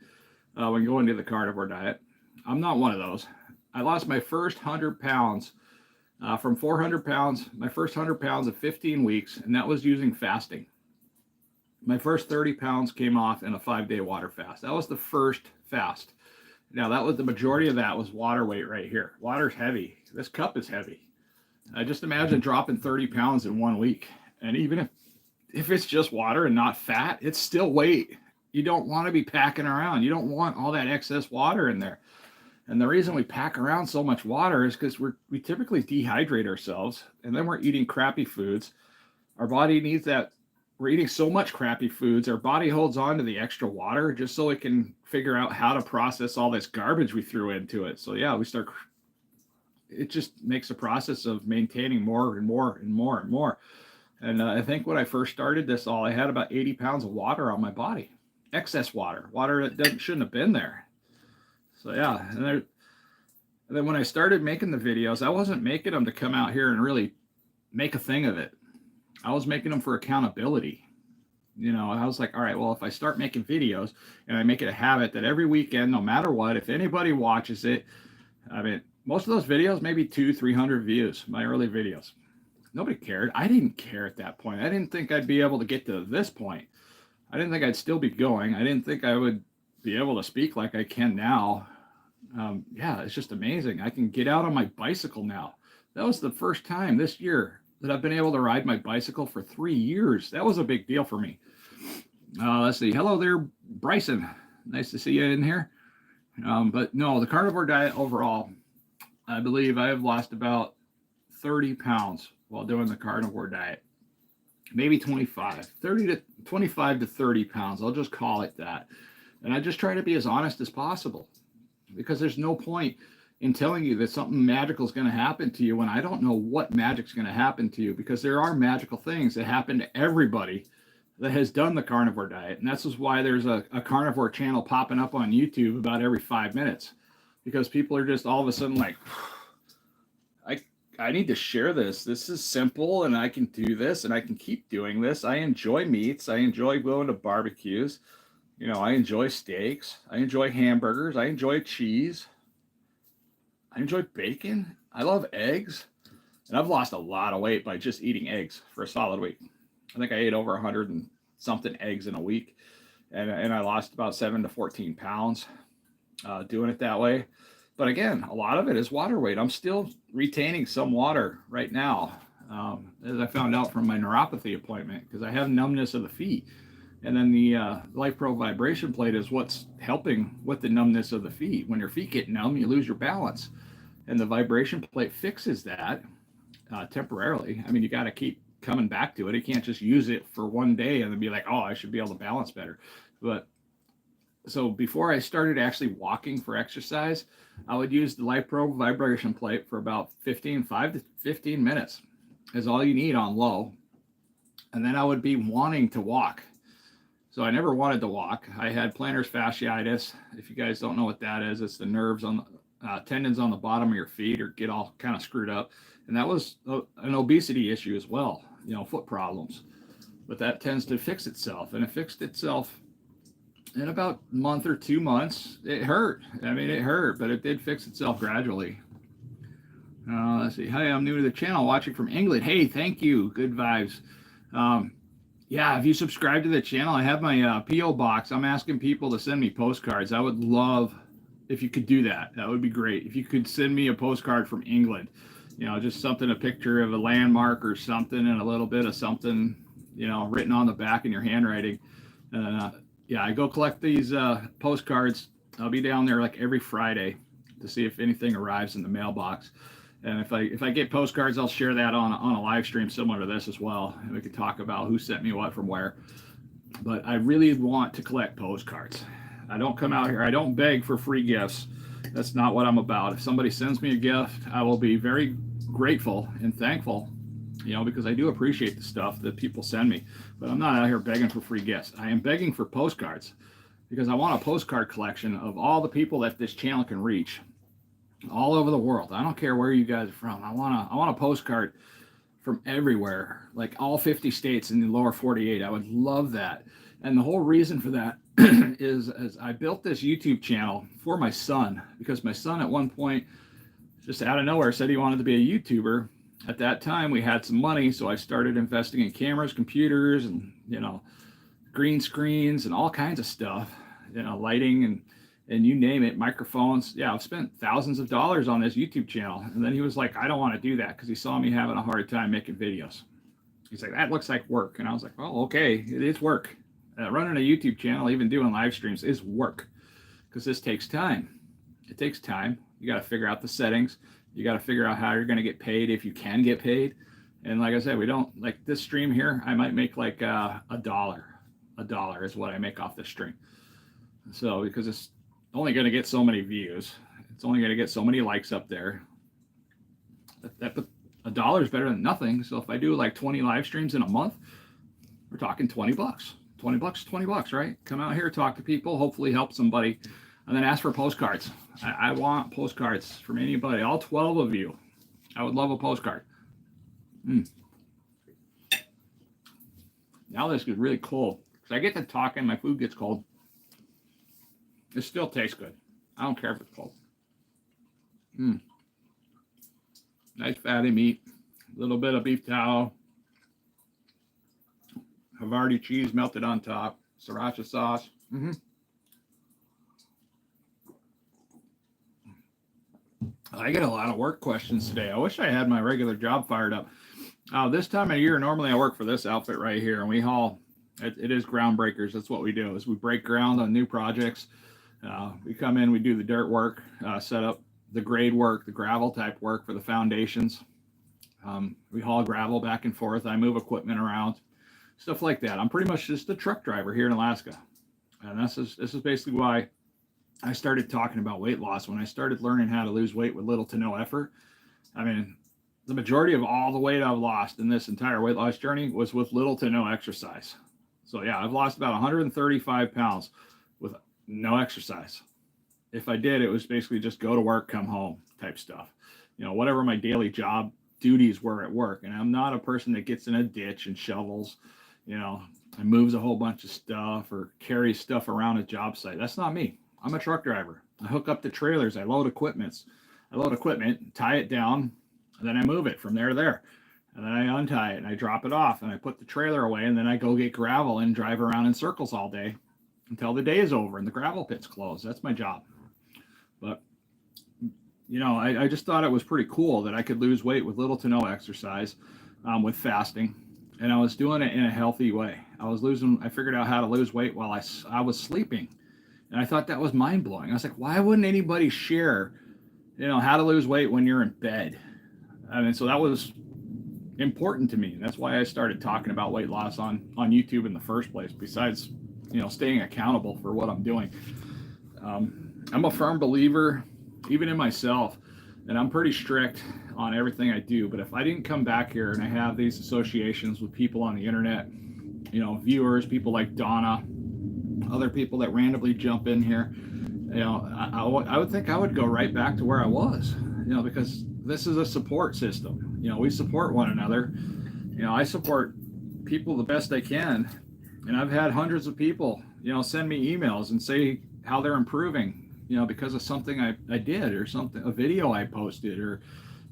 when going to the carnivore diet. I'm not one of those. I lost my first 100 pounds from 400 pounds, my first 100 pounds of 15 weeks, and that was using fasting. My first 30 pounds came off in a 5-day water fast. That was the first fast. Now, that was the majority of that was water weight right here. Water's heavy. This cup is heavy. I just imagine dropping 30 pounds in 1 week. And even if it's just water and not fat, it's still weight. You don't want to be packing around. You don't want all that excess water in there. And the reason we pack around so much water is because we typically dehydrate ourselves, and then we're eating crappy foods. Our body needs that. We're eating so much crappy foods. Our body holds on to the extra water just so it can figure out how to process all this garbage we threw into it. So yeah, it just makes a process of maintaining more and more and more and more. And I think when I first started this all, I had about 80 pounds of water on my body. Excess water that shouldn't have been there. So yeah, and And then when I started making the videos, I wasn't making them to come out here and really make a thing of it. I was making them for accountability. I was like, all right, well, if I start making videos and I make it a habit that every weekend, no matter what, if anybody watches it, I mean, most of those videos, maybe 200-300 views, my early videos. Nobody cared. I didn't care at that point. I didn't think I'd be able to get to this point. I didn't think I'd still be going. I didn't think I would be able to speak like I can now. Yeah, it's just amazing. I can get out on my bicycle now. That was the first time this year that I've been able to ride my bicycle for 3 years. That was a big deal for me. Let's see. Hello there, Bryson. Nice to see you in here. But no, the carnivore diet overall, I believe I have lost about 30 pounds while doing the carnivore diet. Maybe 25, 30 to 25 to 30 pounds. I'll just call it that. And I just try to be as honest as possible, because there's no point in telling you that something magical is going to happen to you when I don't know what magic's going to happen to you, because there are magical things that happen to everybody that has done the carnivore diet. And that's just why there's a carnivore channel popping up on YouTube about every 5 minutes, because people are just all of a sudden like, I need to share this. This is simple and I can do this and I can keep doing this. I enjoy meats. I enjoy going to barbecues. I enjoy steaks. I enjoy hamburgers. I enjoy cheese. I enjoy bacon. I love eggs. And I've lost a lot of weight by just eating eggs for a solid week. I think I ate over 100 and something eggs in a week. And I lost about 7 to 14 pounds doing it that way. But again, a lot of it is water weight. I'm still retaining some water right now, as I found out from my neuropathy appointment, because I have numbness of the feet. And then the LifePro vibration plate is what's helping with the numbness of the feet. When your feet get numb, you lose your balance. And the vibration plate fixes that temporarily. I mean, you got to keep coming back to it. You can't just use it for one day and then be like, oh, I should be able to balance better. But so before I started actually walking for exercise, I would use the LifePro vibration plate for about 5 to 15 minutes is all you need on low. And then I would be wanting to walk. So I never wanted to walk. I had plantar fasciitis. If you guys don't know what that is, it's the nerves on the tendons on the bottom of your feet or get all kind of screwed up. And that was an obesity issue as well, foot problems. But that tends to fix itself. And it fixed itself in about a month or 2 months. It hurt. I mean, it hurt, but it did fix itself gradually. Let's see. Hi, I'm new to the channel, watching from England. Hey, thank you. Good vibes. Yeah, if you subscribe to the channel, I have my P.O. box. I'm asking people to send me postcards. I would love if you could do that. That would be great. If you could send me a postcard from England, just something, a picture of a landmark or something, and a little bit of something, written on the back in your handwriting. Yeah, I go collect these postcards. I'll be down there like every Friday to see if anything arrives in the mailbox. And if I get postcards, I'll share that on a live stream similar to this as well. And we can talk about who sent me what from where. But I really want to collect postcards. I don't come out here. I don't beg for free gifts. That's not what I'm about. If somebody sends me a gift, I will be very grateful and thankful, because I do appreciate the stuff that people send me. But I'm not out here begging for free gifts. I am begging for postcards because I want a postcard collection of all the people that this channel can reach all over the world. I don't care where you guys are from. I want a postcard from everywhere, like all 50 states in the lower 48. I would love that. And the whole reason for that is I built this YouTube channel for my son, because my son at one point, just out of nowhere, said he wanted to be a YouTuber. At that time, we had some money, so I started investing in cameras, computers, and green screens and all kinds of stuff, lighting and you name it, microphones. Yeah, I've spent thousands of dollars on this YouTube channel. And then he was like, I don't want to do that, because he saw me having a hard time making videos. He's like, that looks like work. And I was like, well, okay, it is work. Running a YouTube channel, even doing live streams, is work, because this takes time. It takes time. You got to figure out the settings. You got to figure out how you're going to get paid, if you can get paid. And like I said, we don't, like this stream here, I might make like $1. $1 is what I make off this stream. So, because it's only going to get so many views, it's only going to get so many likes up there. But $1 is better than nothing. So if I do like 20 live streams in a month, we're talking $20. $20, right? Come out here, talk to people, hopefully help somebody. And then ask for postcards. I want postcards from anybody, all 12 of you. I would love a postcard. Now this is really cold. Because I get to talking, my food gets cold. It still tastes good. I don't care if it's cold. Nice fatty meat. A little bit of beef tallow. Havarti cheese melted on top. Sriracha sauce. I get a lot of work questions today. I wish I had my regular job fired up. This time of year, normally I work for this outfit right here, and we haul. It is groundbreakers. That's what we do. Is we break ground on new projects. We come in, we do the dirt work, set up the grade work, the gravel type work for the foundations. We haul gravel back and forth. I move equipment around, stuff like that. I'm pretty much just a truck driver here in Alaska, and this is basically why I started talking about weight loss. When I started learning how to lose weight with little to no effort, I mean, the majority of all the weight I've lost in this entire weight loss journey was with little to no exercise. So yeah, I've lost about 135 pounds with no exercise. If I did, it was basically just go to work, come home type stuff. You know, whatever my daily job duties were at work. And I'm not a person that gets in a ditch and shovels, you know, and moves a whole bunch of stuff or carries stuff around a job site. That's not me. I'm a truck driver. I hook up the trailers. I load equipment, tie it down, and then I move it from there to there. And then I untie it and I drop it off and I put the trailer away, and then I go get gravel and drive around in circles all day until the day is over and the gravel pit's closed. That's my job. But, you know, I just thought it was pretty cool that I could lose weight with little to no exercise, with fasting. And I was doing it in a healthy way. I figured out how to lose weight while I was sleeping. And I thought that was mind blowing. I was like, why wouldn't anybody share, you know, how to lose weight when you're in bed? I mean, so that was important to me. That's why I started talking about weight loss on YouTube in the first place, besides, you know, staying accountable for what I'm doing. I'm a firm believer, even in myself, and I'm pretty strict on everything I do. But if I didn't come back here and I have these associations with people on the internet, you know, viewers, people like Donna, other people that randomly jump in here, you know, I would think I would go right back to where I was, you know, because this is a support system. You know, we support one another. You know, I support people the best I can. And I've had hundreds of people, you know, send me emails and say how they're improving, you know, because of something I did, or something, a video I posted, or,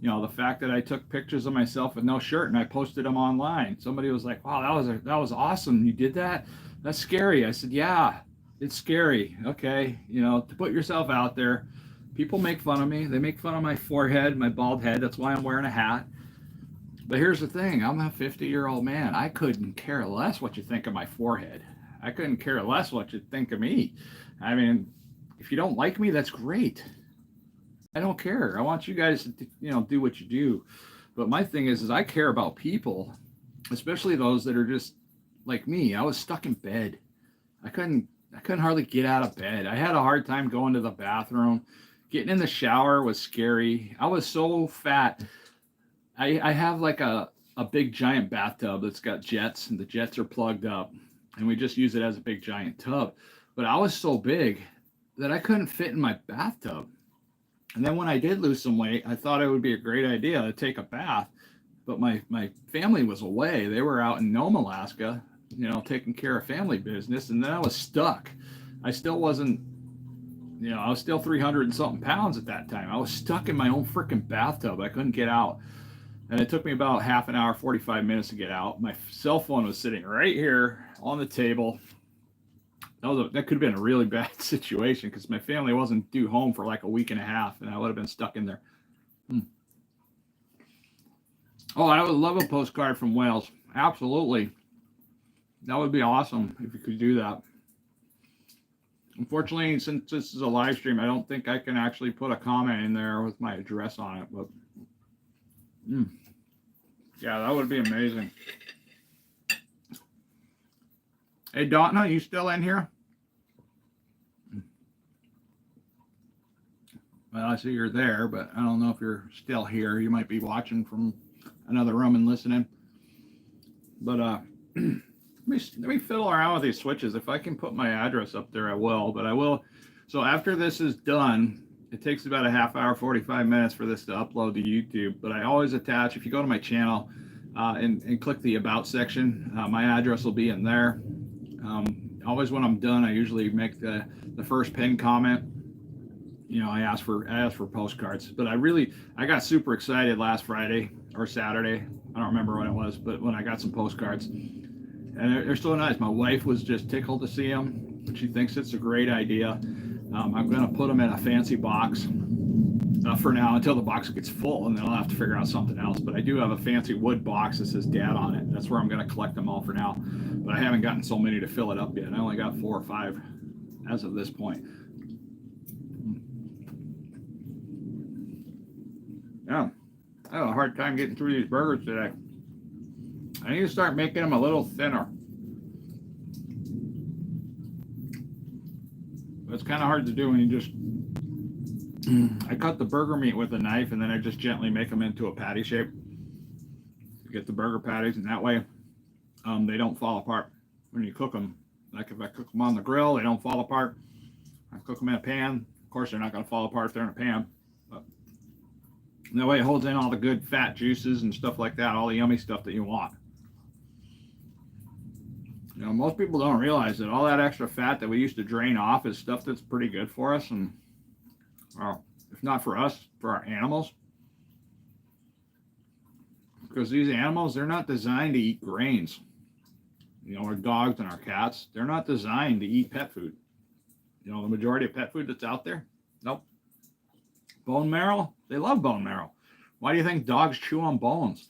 you know, the fact that I took pictures of myself with no shirt and I posted them online. Somebody was like, wow, that was awesome. You did that? That's scary. I said, yeah, it's scary. Okay. You know, to put yourself out there. People make fun of me. They make fun of my forehead, my bald head. That's why I'm wearing a hat. But here's the thing. I'm a 50-year-old man. I couldn't care less what you think of my forehead. I couldn't care less what you think of me. I mean, if you don't like me, that's great. I don't care. I want you guys to, you know, do what you do. But my thing is I care about people, especially those that are just like me. I was stuck in bed. I couldn't hardly get out of bed. I had a hard time going to the bathroom. Getting in the shower was scary. I was so fat. I have like a big giant bathtub that's got jets, and the jets are plugged up, and we just use it as a big giant tub. But I was so big that I couldn't fit in my bathtub. And then when I did lose some weight, I thought it would be a great idea to take a bath. But my family was away. They were out in Nome, Alaska, you know, taking care of family business. And then I was stuck. I still wasn't, you know, I was still 300 and something pounds at that time. I was stuck in my own freaking bathtub. I couldn't get out. And it took me about half an hour, 45 minutes to get out. My cell phone was sitting right here on the table. That could have been a really bad situation because my family wasn't due home for like a week and a half, and I would have been stuck in there. Oh, I would love a postcard from Wales. Absolutely. That would be awesome if you could do that. Unfortunately, since this is a live stream, I don't think I can actually put a comment in there with my address on it. But yeah, that would be amazing. Hey, Donna, you still in here? Well, I see you're there, but I don't know if you're still here. You might be watching from another room and listening. But let me fiddle around with these switches. If I can put my address up there, I will. But I will So after this is done, it takes about a half hour, 45 minutes for this to upload to YouTube. But I always attach, if you go to my channel and click the About section, my address will be in there. Always when I'm done, I usually make the first pinned comment. You know, I ask for postcards. But I got super excited last Friday or Saturday. I don't remember when it was, but when I got some postcards. And they're so nice. My wife was just tickled to see them. She thinks it's a great idea. I'm going to put them in a fancy box for now until the box gets full, and then I'll have to figure out something else. But I do have a fancy wood box that says Dad on it. That's where I'm going to collect them all for now. But I haven't gotten so many to fill it up yet. I only got 4 or 5 as of this point. Yeah, I have a hard time getting through these burgers today. I need to start making them a little thinner. It's kind of hard to do when you just... I cut the burger meat with a knife, and then I just gently make them into a patty shape to get the burger patties, and that way they don't fall apart when you cook them. Like if I cook them on the grill, they don't fall apart. I cook them in a pan. Of course, they're not going to fall apart if they're in a pan. But that way it holds in all the good fat juices and stuff like that, all the yummy stuff that you want. You know, most people don't realize that all that extra fat that we used to drain off is stuff that's pretty good for us, and well, if not for us, for our animals. Because these animals, they're not designed to eat grains. You know, our dogs and our cats, they're not designed to eat pet food. You know, the majority of pet food that's out there, nope. Bone marrow, they love bone marrow. Why do you think dogs chew on bones?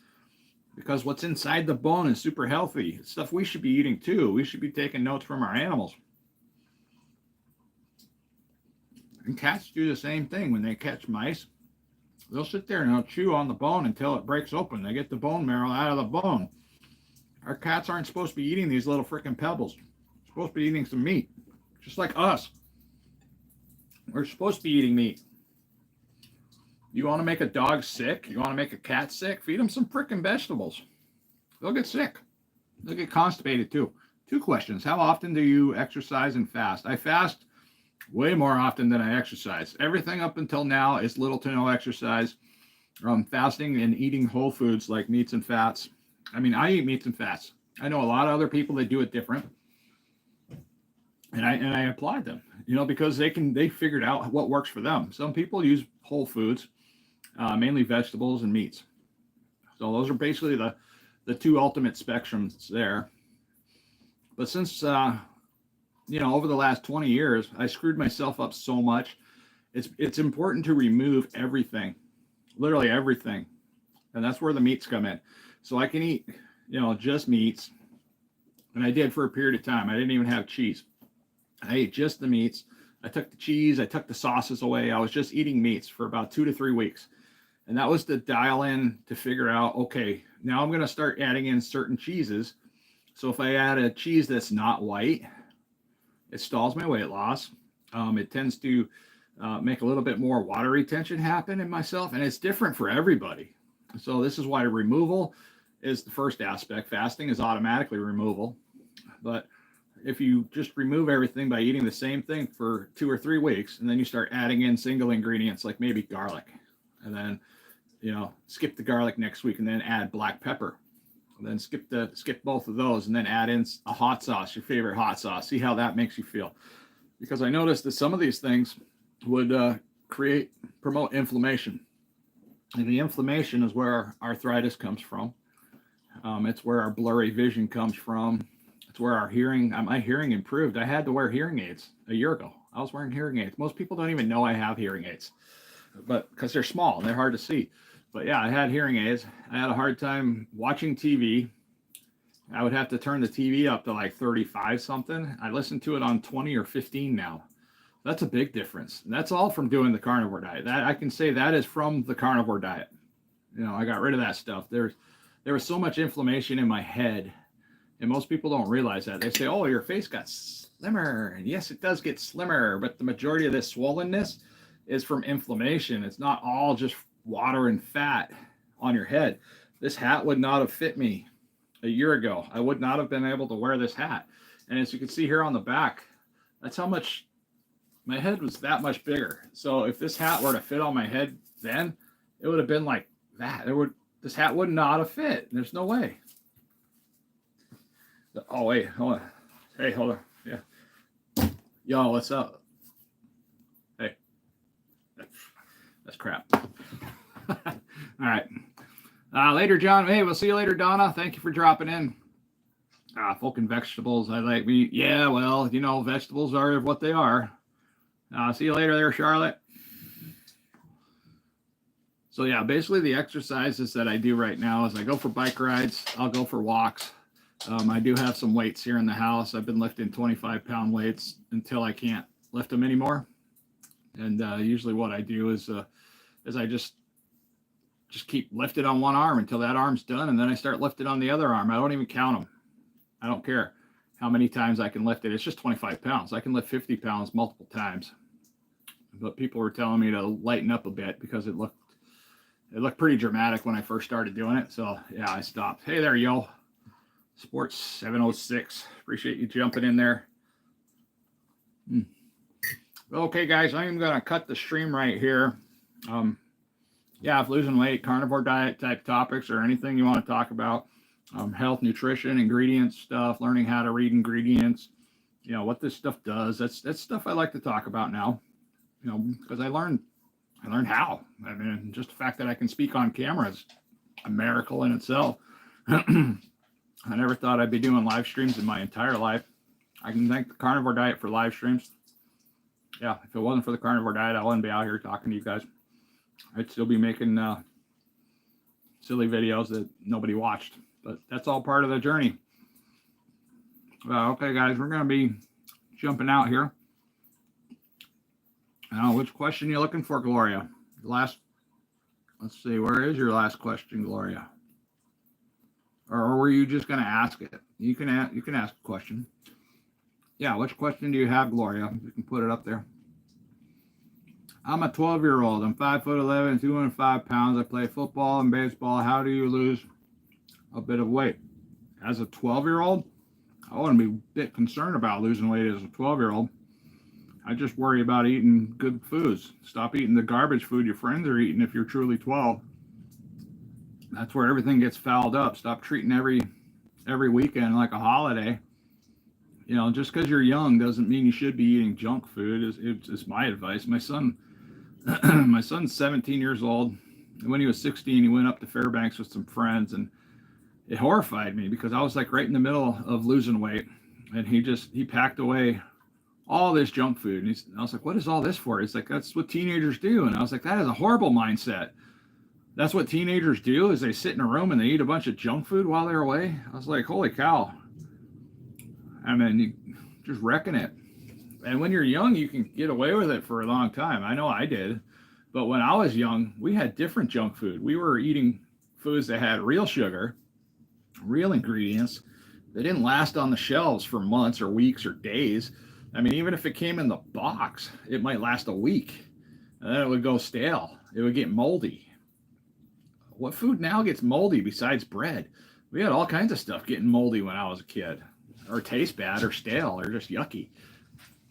Because what's inside the bone is super healthy. It's stuff we should be eating too. We should be taking notes from our animals. And cats do the same thing. When they catch mice, they'll sit there and they'll chew on the bone until it breaks open. They get the bone marrow out of the bone. Our cats aren't supposed to be eating these little freaking pebbles. They're supposed to be eating some meat, just like us. We're supposed to be eating meat. You want to make a dog sick? You want to make a cat sick? Feed them some freaking vegetables. They'll get sick. They'll get constipated too. 2 questions. How often do you exercise and fast? I fast way more often than I exercise. Everything up until now is little to no exercise. Fasting and eating whole foods like meats and fats. I mean, I eat meats and fats. I know a lot of other people that do it different. And I applaud them, you know, because they figured out what works for them. Some people use whole foods, mainly vegetables and meats. So those are basically the 2 ultimate spectrums there. But since, you know, over the last 20 years, I screwed myself up so much. It's important to remove everything, literally everything. And that's where the meats come in. So I can eat, you know, just meats. And I did for a period of time. I didn't even have cheese. I ate just the meats. I took the cheese. I took the sauces away. I was just eating meats for about 2 to 3 weeks. And that was to dial in to figure out, okay, now I'm going to start adding in certain cheeses. So if I add a cheese that's not white, it stalls my weight loss. It tends to make a little bit more water retention happen in myself. And it's different for everybody. So this is why removal is the first aspect. Fasting is automatically removal. But if you just remove everything by eating the same thing for 2 or 3 weeks, and then you start adding in single ingredients like maybe garlic, and then, you know, skip the garlic next week and then add black pepper, and then skip both of those and then add in a hot sauce, your favorite hot sauce. See how that makes you feel. Because I noticed that some of these things would promote inflammation. And the inflammation is where our arthritis comes from. It's where our blurry vision comes from. It's where my hearing improved. I had to wear hearing aids a year ago. I was wearing hearing aids. Most people don't even know I have hearing aids, but because they're small and they're hard to see. But yeah, I had hearing aids. I had a hard time watching TV. I would have to turn the TV up to like 35 something. I listen to it on 20 or 15 now. That's a big difference. And that's all from doing the carnivore diet. That I can say that is from the carnivore diet. You know, I got rid of that stuff. There was so much inflammation in my head. And most people don't realize that. They say, oh, your face got slimmer. And yes, it does get slimmer, but the majority of this swollenness is from inflammation. It's not all just water and fat on your head. This hat would not have fit me a year ago. I would not have been able to wear this hat. And as you can see here on the back, that's how much my head was that much bigger. So if this hat were to fit on my head then, it would have been like that. This hat would not have fit. There's no way. Oh wait, hold on. Hey, hold on. Yeah. Yo, what's up? Hey. That's crap. All right. Later, John. Hey, we'll see you later, Donna. Thank you for dropping in. Folk and vegetables. I like meat. Yeah, well, you know, vegetables are what they are. See you later there, Charlotte. So yeah, basically the exercises that I do right now is I go for bike rides. I'll go for walks. I do have some weights here in the house. I've been lifting 25-pound weights until I can't lift them anymore. And usually what I do is I just keep lifting on one arm until that arm's done, and then I start lifting on the other arm. I don't even count them. I don't care how many times I can lift it. It's just 25 pounds. I can lift 50 pounds multiple times. But people were telling me to lighten up a bit because it looked pretty dramatic when I first started doing it. So yeah, I stopped. Hey there, yo. Sports 706. Appreciate you jumping in there. Okay, guys, I am going to cut the stream right here. Yeah, if losing weight, carnivore diet type topics, or anything you want to talk about, health, nutrition, ingredients stuff, learning how to read ingredients, you know, what this stuff does. That's stuff I like to talk about now, you know, because I learned how. I mean, just the fact that I can speak on camera is a miracle in itself. I never thought I'd be doing live streams in my entire life. I can thank the carnivore diet for live streams. Yeah, if it wasn't for the carnivore diet, I wouldn't be out here talking to you guys. I'd still be making silly videos that nobody watched, but that's all part of the journey. Okay, guys, we're going to be jumping out here. Which question you looking for, Gloria? Let's see, where is your last question, Gloria? Or were you just going to ask it? You can ask a question. Yeah, which question do you have, Gloria? You can put it up there. I'm a 12-year-old. I'm 5'11", 205 pounds. I play football and baseball. How do you lose a bit of weight? As a 12-year-old, I wouldn't be a bit concerned about losing weight as a 12-year-old. I just worry about eating good foods. Stop eating the garbage food your friends are eating if you're truly 12. That's where everything gets fouled up. Stop treating every weekend like a holiday. You know, just because you're young doesn't mean you should be eating junk food. It's my advice. My son's 17 years old. And when he was 16, he went up to Fairbanks with some friends, and it horrified me because I was like right in the middle of losing weight, and he packed away all this junk food. And I was like, what is all this for? He's like, that's what teenagers do. And I was like, that is a horrible mindset. That's what teenagers do, is they sit in a room and they eat a bunch of junk food while they're away. I was like, holy cow. I mean, you just wrecking it. And when you're young, you can get away with it for a long time. I know I did. But when I was young, we had different junk food. We were eating foods that had real sugar, real ingredients. They didn't last on the shelves for months or weeks or days. I mean, even if it came in the box, it might last a week. And then it would go stale. It would get moldy. What food now gets moldy besides bread? We had all kinds of stuff getting moldy when I was a kid. Or taste bad or stale or just yucky.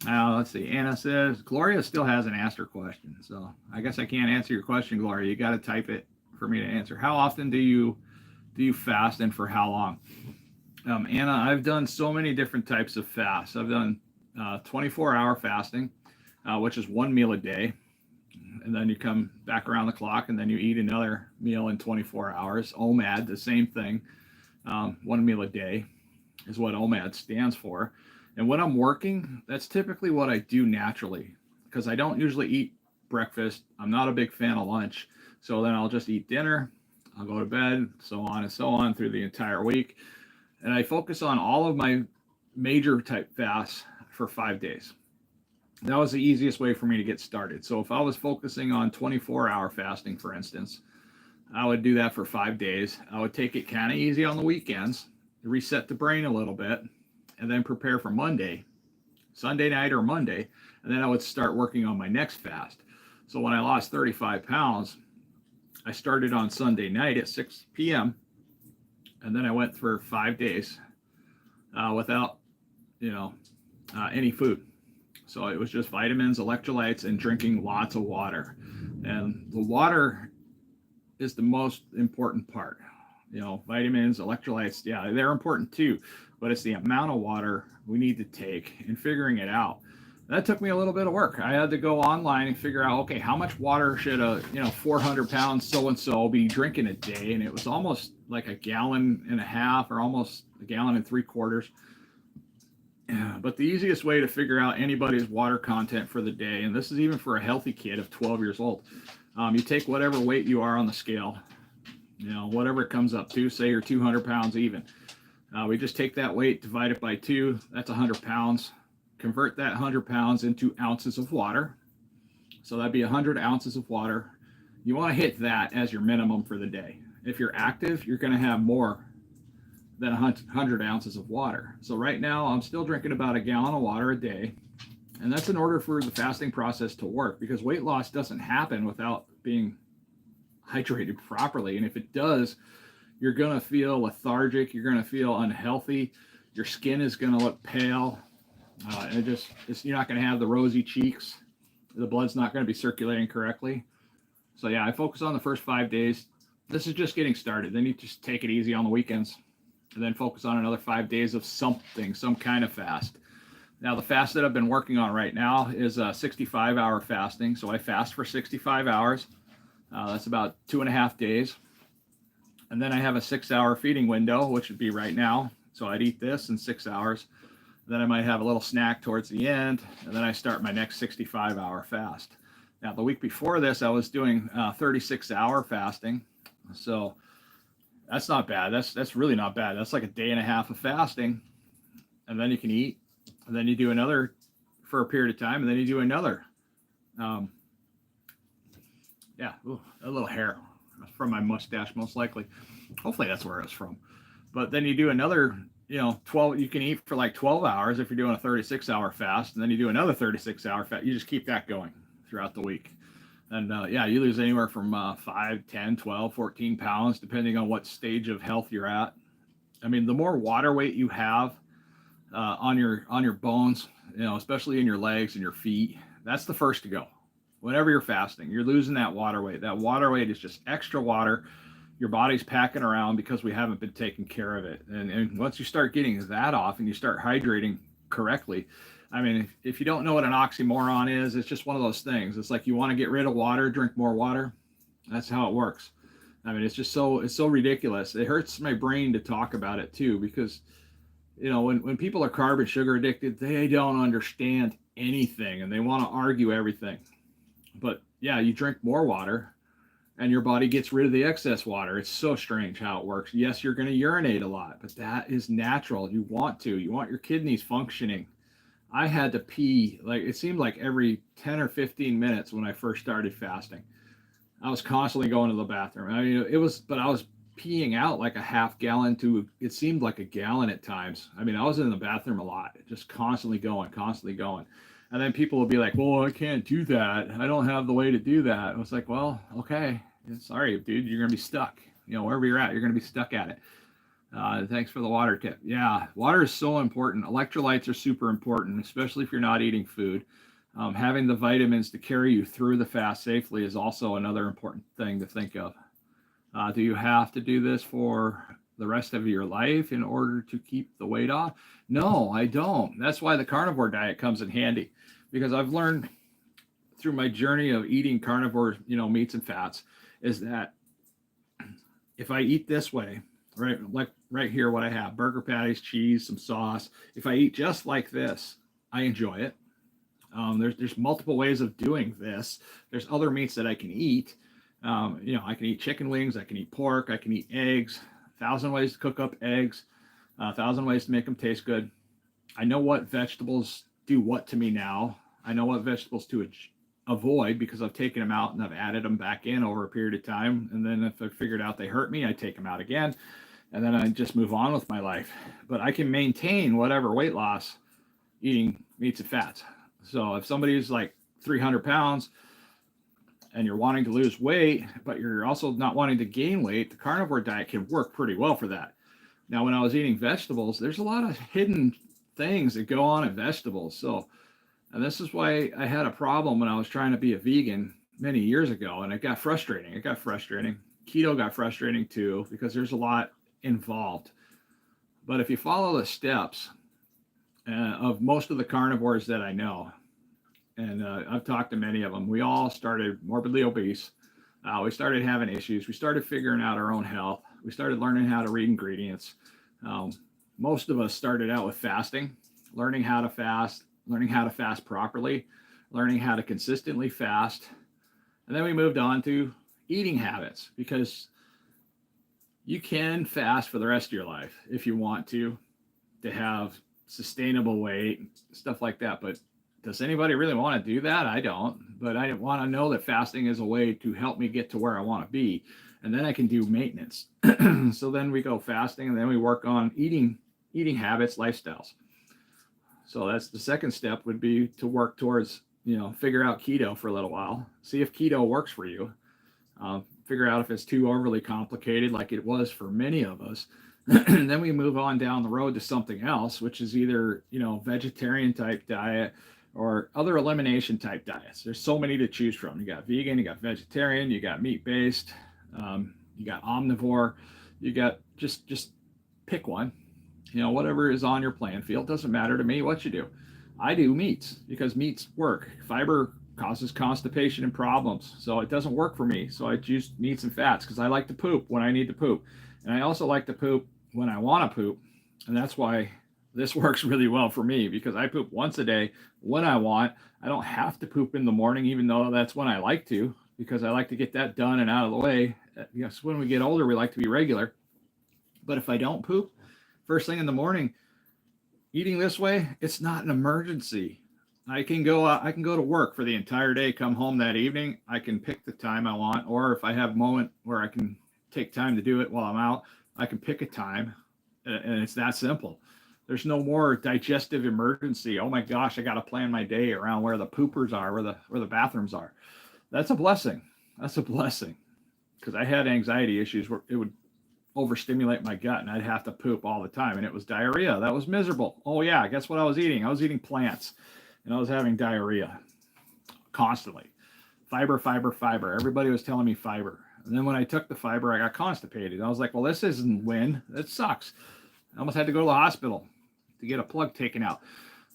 Now, let's see. Anna says, Gloria still hasn't asked her question. So I guess I can't answer your question, Gloria. You got to type it for me to answer. How often do you fast, and for how long? Anna, I've done so many different types of fasts. I've done 24-hour fasting, which is one meal a day. And then you come back around the clock and then you eat another meal in 24 hours. OMAD, the same thing. One meal a day is what OMAD stands for. And when I'm working, that's typically what I do naturally, because I don't usually eat breakfast. I'm not a big fan of lunch. So then I'll just eat dinner. I'll go to bed, so on and so on through the entire week. And I focus on all of my major type fasts for 5 days. That was the easiest way for me to get started. So if I was focusing on 24-hour fasting, for instance, I would do that for 5 days. I would take it kind of easy on the weekends, reset the brain a little bit, and then prepare for Monday, Sunday night or Monday, and then I would start working on my next fast. So when I lost 35 pounds, I started on Sunday night at 6 p.m., and then I went for 5 days without, any food. So it was just vitamins, electrolytes, and drinking lots of water. And the water is the most important part. You know, vitamins, electrolytes, yeah, they're important too, but it's the amount of water we need to take and figuring it out. That took me a little bit of work. I had to go online and figure out, okay, how much water should a 400 pound so and so be drinking a day? And it was almost like a gallon and a half, or almost a gallon and 3/4. But the easiest way to figure out anybody's water content for the day, and this is even for a healthy kid of 12 years old, you take whatever weight you are on the scale, whatever it comes up to. Say you're 200 pounds even. We just take that weight, divide it by 2. That's 100 pounds. Convert that 100 pounds into ounces of water. So that'd be 100 ounces of water. You want to hit that as your minimum for the day. If you're active, you're going to have more than 100 ounces of water. So right now, I'm still drinking about a gallon of water a day. And that's in order for the fasting process to work, because weight loss doesn't happen without being hydrated properly. And if it does, you're going to feel lethargic. You're going to feel unhealthy. Your skin is going to look pale. You're not going to have the rosy cheeks. The blood's not going to be circulating correctly. So yeah, I focus on the first 5 days. This is just getting started. Then you just take it easy on the weekends, and then focus on another 5 days of something, some kind of fast. Now, the fast that I've been working on right now is 65-hour fasting. So I fast for 65 hours. That's about 2.5 days. And then I have a 6-hour feeding window, which would be right now. So I'd eat this in 6 hours. Then I might have a little snack towards the end, and then I start my next 65-hour fast. Now, the week before this, I was doing 36-hour fasting. So that's not bad. That's really not bad. That's like a day and a half of fasting. And then you can eat, and then you do another for a period of time, and then you do another. A little hair from my mustache, most likely. Hopefully that's where it's from. But then you do another, 12, you can eat for like 12 hours if you're doing a 36-hour fast, and then you do another 36-hour fast. You just keep that going throughout the week. And you lose anywhere from 5, 10, 12, 14 pounds, depending on what stage of health you're at. I mean, the more water weight you have on your bones, especially in your legs and your feet, that's the first to go. Whenever you're fasting, you're losing that water weight. That water weight is just extra water your body's packing around because we haven't been taking care of it. And once you start getting that off and you start hydrating correctly, I mean, if you don't know what an oxymoron is, it's just one of those things. It's like you want to get rid of water, drink more water. That's how it works. I mean, it's so ridiculous. It hurts my brain to talk about it too, because, when people are carb and sugar addicted, they don't understand anything and they want to argue everything. But yeah, you drink more water and your body gets rid of the excess water. It's so strange how it works. Yes, you're going to urinate a lot, but that is natural. You want your kidneys functioning. I had to pee, like it seemed like every 10 or 15 minutes when I first started fasting. I was constantly going to the bathroom. I mean, but I was peeing out like a half gallon to, it seemed like a gallon at times. I mean, I was in the bathroom a lot, just constantly going. And then people would be like, well, I can't do that. I don't have the way to do that. I was like, well, okay. Sorry, dude, you're going to be stuck. Wherever you're at, you're going to be stuck at it. Thanks for the water tip. Yeah, water is so important. Electrolytes are super important, especially if you're not eating food. Having the vitamins to carry you through the fast safely is also another important thing to think of. Do you have to do this for the rest of your life in order to keep the weight off? No, I don't. That's why the carnivore diet comes in handy, because I've learned through my journey of eating carnivore, meats and fats, is that if I eat this way, right, like right here, what I have, burger patties, cheese, some sauce, if I eat just like this, I enjoy it. There's multiple ways of doing this. There's other meats that I can eat. I can eat chicken wings, I can eat pork, I can eat eggs, 1,000 ways to cook up eggs, 1,000 ways to make them taste good. I know what vegetables do what to me now. I know what vegetables to avoid because I've taken them out and I've added them back in over a period of time. And then if I figured out they hurt me, I take them out again. And then I just move on with my life. But I can maintain whatever weight loss eating meats and fats. So if somebody's like 300 pounds and you're wanting to lose weight, but you're also not wanting to gain weight, the carnivore diet can work pretty well for that. Now, when I was eating vegetables, there's a lot of hidden things that go on in vegetables. So And this is why I had a problem when I was trying to be a vegan many years ago, and it got frustrating. It got frustrating. Keto got frustrating too because there's a lot involved. But if you follow the steps of most of the carnivores that I know, and I've talked to many of them, we all started morbidly obese. We started having issues. We started figuring out our own health. We started learning how to read ingredients. Um, Most of us started out with fasting, learning how to fast, learning how to fast properly, learning how to consistently fast. And then we moved on to eating habits, because you can fast for the rest of your life if you want to have sustainable weight, stuff like that. But does anybody really want to do that? I don't. But I want to know that fasting is a way to help me get to where I want to be. And then I can do maintenance. So then we go fasting, and then we work on eating habits, lifestyles. So that's the second step, would be to work towards, figure out keto for a little while, see if keto works for you. Figure out if it's too overly complicated, like it was for many of us. And then we move on down the road to something else, which is either, vegetarian type diet or other elimination type diets. There's so many to choose from. You got vegan, you got vegetarian, you got meat based, you got omnivore, you got just pick one. Whatever is on your playing field. Doesn't matter to me what you do. I do meats because meats work. Fiber causes constipation and problems, so it doesn't work for me. So I choose meats and fats because I like to poop when I need to poop, and I also like to poop when I want to poop. And that's why this works really well for me, because I poop once a day when I want. I don't have to poop in the morning, even though that's when I like to, because I like to get that done and out of the way. Yes, when we get older, we like to be regular. But if I don't poop first thing in the morning, eating this way, it's not an emergency. I can go to work for the entire day, come home that evening. I can pick the time I want, or if I have a moment where I can take time to do it while I'm out, I can pick a time, and it's that simple. There's no more digestive emergency. Oh my gosh, I got to plan my day around where the poopers are, where the bathrooms are. That's a blessing. That's a blessing, because I had anxiety issues where it would overstimulate my gut and I'd have to poop all the time, and it was diarrhea. That was miserable. Oh yeah, guess what I was eating? I was eating plants, and I was having diarrhea constantly. Fiber, fiber, fiber. Everybody was telling me fiber. And then when I took the fiber, I got constipated. I was like, well, this isn't win. It sucks. I almost had to go to the hospital to get a plug taken out.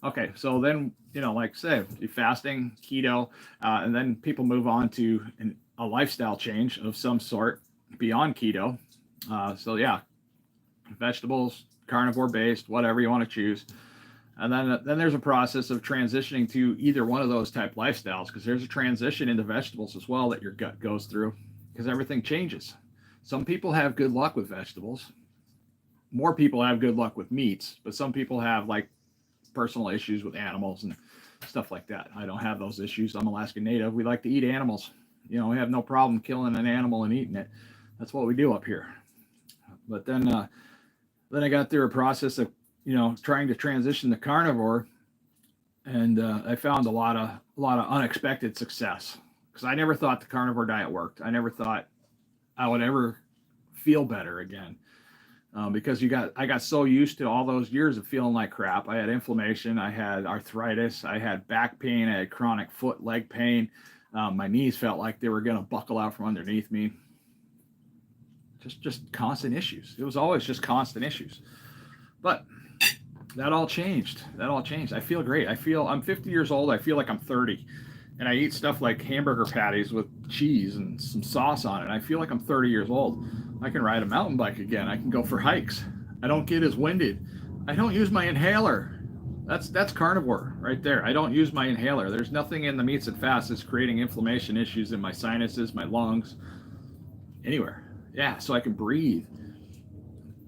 Okay, so then, like I said, fasting, keto, and then people move on to a lifestyle change of some sort beyond keto. So yeah, vegetables, carnivore based, whatever you want to choose. And then there's a process of transitioning to either one of those type lifestyles, because there's a transition into vegetables as well that your gut goes through, because everything changes. Some people have good luck with vegetables. More people have good luck with meats, but some people have like personal issues with animals and stuff like that. I don't have those issues. I'm Alaskan Native. We like to eat animals. We have no problem killing an animal and eating it. That's what we do up here. But then I got through a process of trying to transition to carnivore, and I found a lot of unexpected success, because I never thought the carnivore diet worked. I never thought I would ever feel better again, because I got so used to all those years of feeling like crap. I had inflammation, I had arthritis, I had back pain, I had chronic foot leg pain. My knees felt like they were going to buckle out from underneath me. Just constant issues. It was always just constant issues. But that all changed. I feel great. I'm 50 years old. I feel like I'm 30. And I eat stuff like hamburger patties with cheese and some sauce on it. I feel like I'm 30 years old. I can ride a mountain bike again. I can go for hikes. I don't get as winded. I don't use my inhaler. That's carnivore right there. I don't use my inhaler. There's nothing in the meats and fats that's creating inflammation issues in my sinuses, my lungs, anywhere. Yeah, so I can breathe.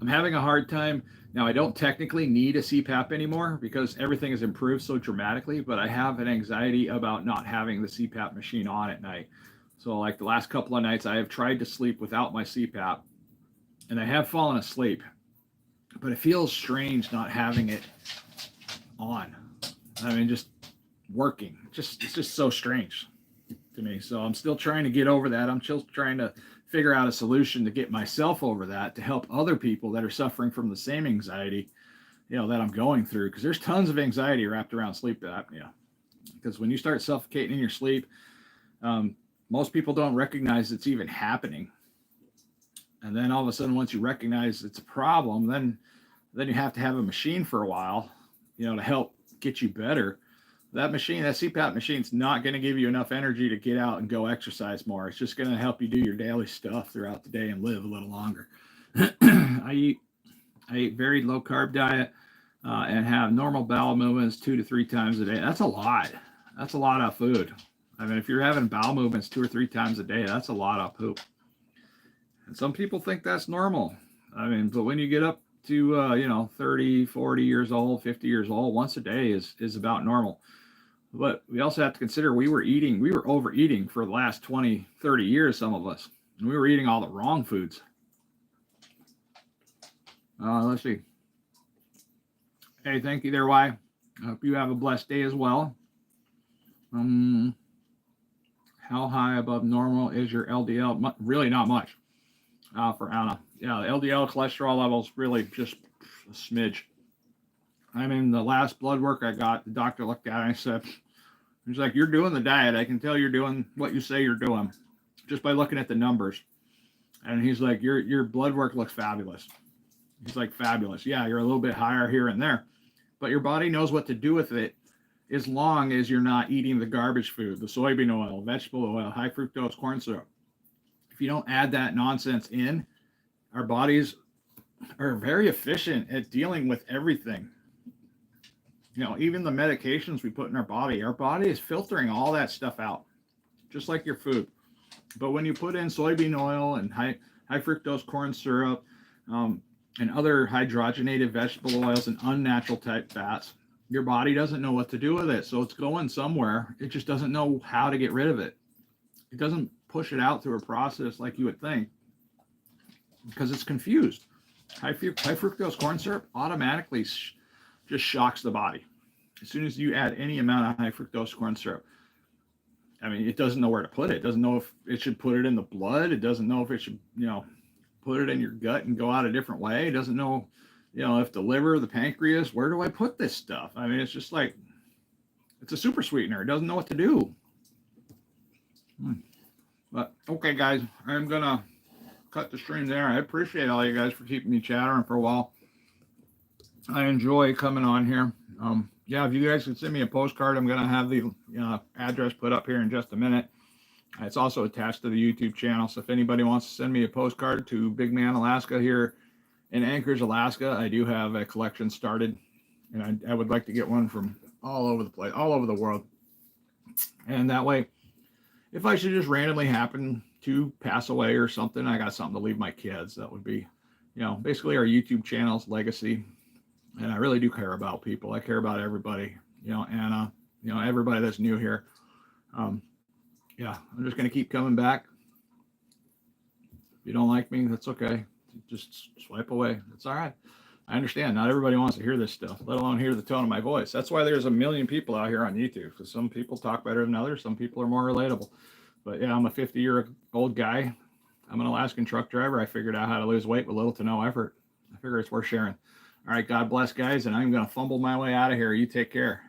I'm having a hard time. Now, I don't technically need a CPAP anymore because everything has improved so dramatically, but I have an anxiety about not having the CPAP machine on at night. So like the last couple of nights, I have tried to sleep without my CPAP, and I have fallen asleep, but it feels strange not having it on. I mean, just working. It's just so strange to me. So I'm still trying to get over that. I'm still trying to figure out a solution to get myself over that, to help other people that are suffering from the same anxiety, that I'm going through, because there's tons of anxiety wrapped around sleep apnea. Because when you start suffocating in your sleep, most people don't recognize it's even happening. And then all of a sudden, once you recognize it's a problem, then you have to have a machine for a while, to help get you better. That machine, that CPAP machine, is not going to give you enough energy to get out and go exercise more. It's just going to help you do your daily stuff throughout the day and live a little longer. I eat very low carb diet and have normal bowel movements 2 to 3 times a day. That's a lot. That's a lot of food. I mean, if you're having bowel movements 2 or 3 times a day, that's a lot of poop. And some people think that's normal. I mean, but when you get up to 30, 40 years old, 50 years old, once a day is about normal. But we also have to consider we were overeating for the last 20, 30 years, some of us. And we were eating all the wrong foods. Let's see. Hey, thank you there, Y. I hope you have a blessed day as well. How high above normal is your LDL? Really not much for Anna. Yeah, the LDL cholesterol levels really just a smidge. I mean, the last blood work I got, the doctor looked at it and said, he's like, you're doing the diet. I can tell you're doing what you say you're doing just by looking at the numbers. And he's like, your blood work looks fabulous. He's like, fabulous. Yeah, you're a little bit higher here and there, but your body knows what to do with it as long as you're not eating the garbage food, the soybean oil, vegetable oil, high fructose corn syrup. If you don't add that nonsense in, our bodies are very efficient at dealing with everything. Even the medications we put in our body is filtering all that stuff out, just like your food. But when you put in soybean oil and high fructose corn syrup and other hydrogenated vegetable oils and unnatural type fats, your body doesn't know what to do with it. So it's going somewhere. It just doesn't know how to get rid of it. It doesn't push it out through a process like you would think because it's confused. High fructose corn syrup automatically just shocks the body. As soon as you add any amount of high fructose corn syrup, I mean, it doesn't know where to put it. It doesn't know if it should put it in the blood. It doesn't know if it should, put it in your gut and go out a different way. It doesn't know, if the liver, the pancreas, where do I put this stuff? I mean, it's just like, it's a super sweetener. It doesn't know what to do. But, okay, guys, I'm going to cut the stream there. I appreciate all you guys for keeping me chattering for a while. I enjoy coming on here. Yeah, if you guys could send me a postcard, I'm going to have the address put up here in just a minute. It's also attached to the YouTube channel. So if anybody wants to send me a postcard to Big Man, Alaska here in Anchorage, Alaska, I do have a collection started. And I would like to get one from all over the place, all over the world. And that way, if I should just randomly happen to pass away or something, I got something to leave my kids. That would be, basically our YouTube channel's legacy. And I really do care about people. I care about everybody, Anna, everybody that's new here. Yeah, I'm just going to keep coming back. If you don't like me, that's okay. Just swipe away. It's all right. I understand. Not everybody wants to hear this stuff, let alone hear the tone of my voice. That's why there's a million people out here on YouTube, because some people talk better than others. Some people are more relatable. But yeah, I'm a 50-year-old guy. I'm an Alaskan truck driver. I figured out how to lose weight with little to no effort. I figure it's worth sharing. All right, God bless, guys, and I'm going to fumble my way out of here. You take care.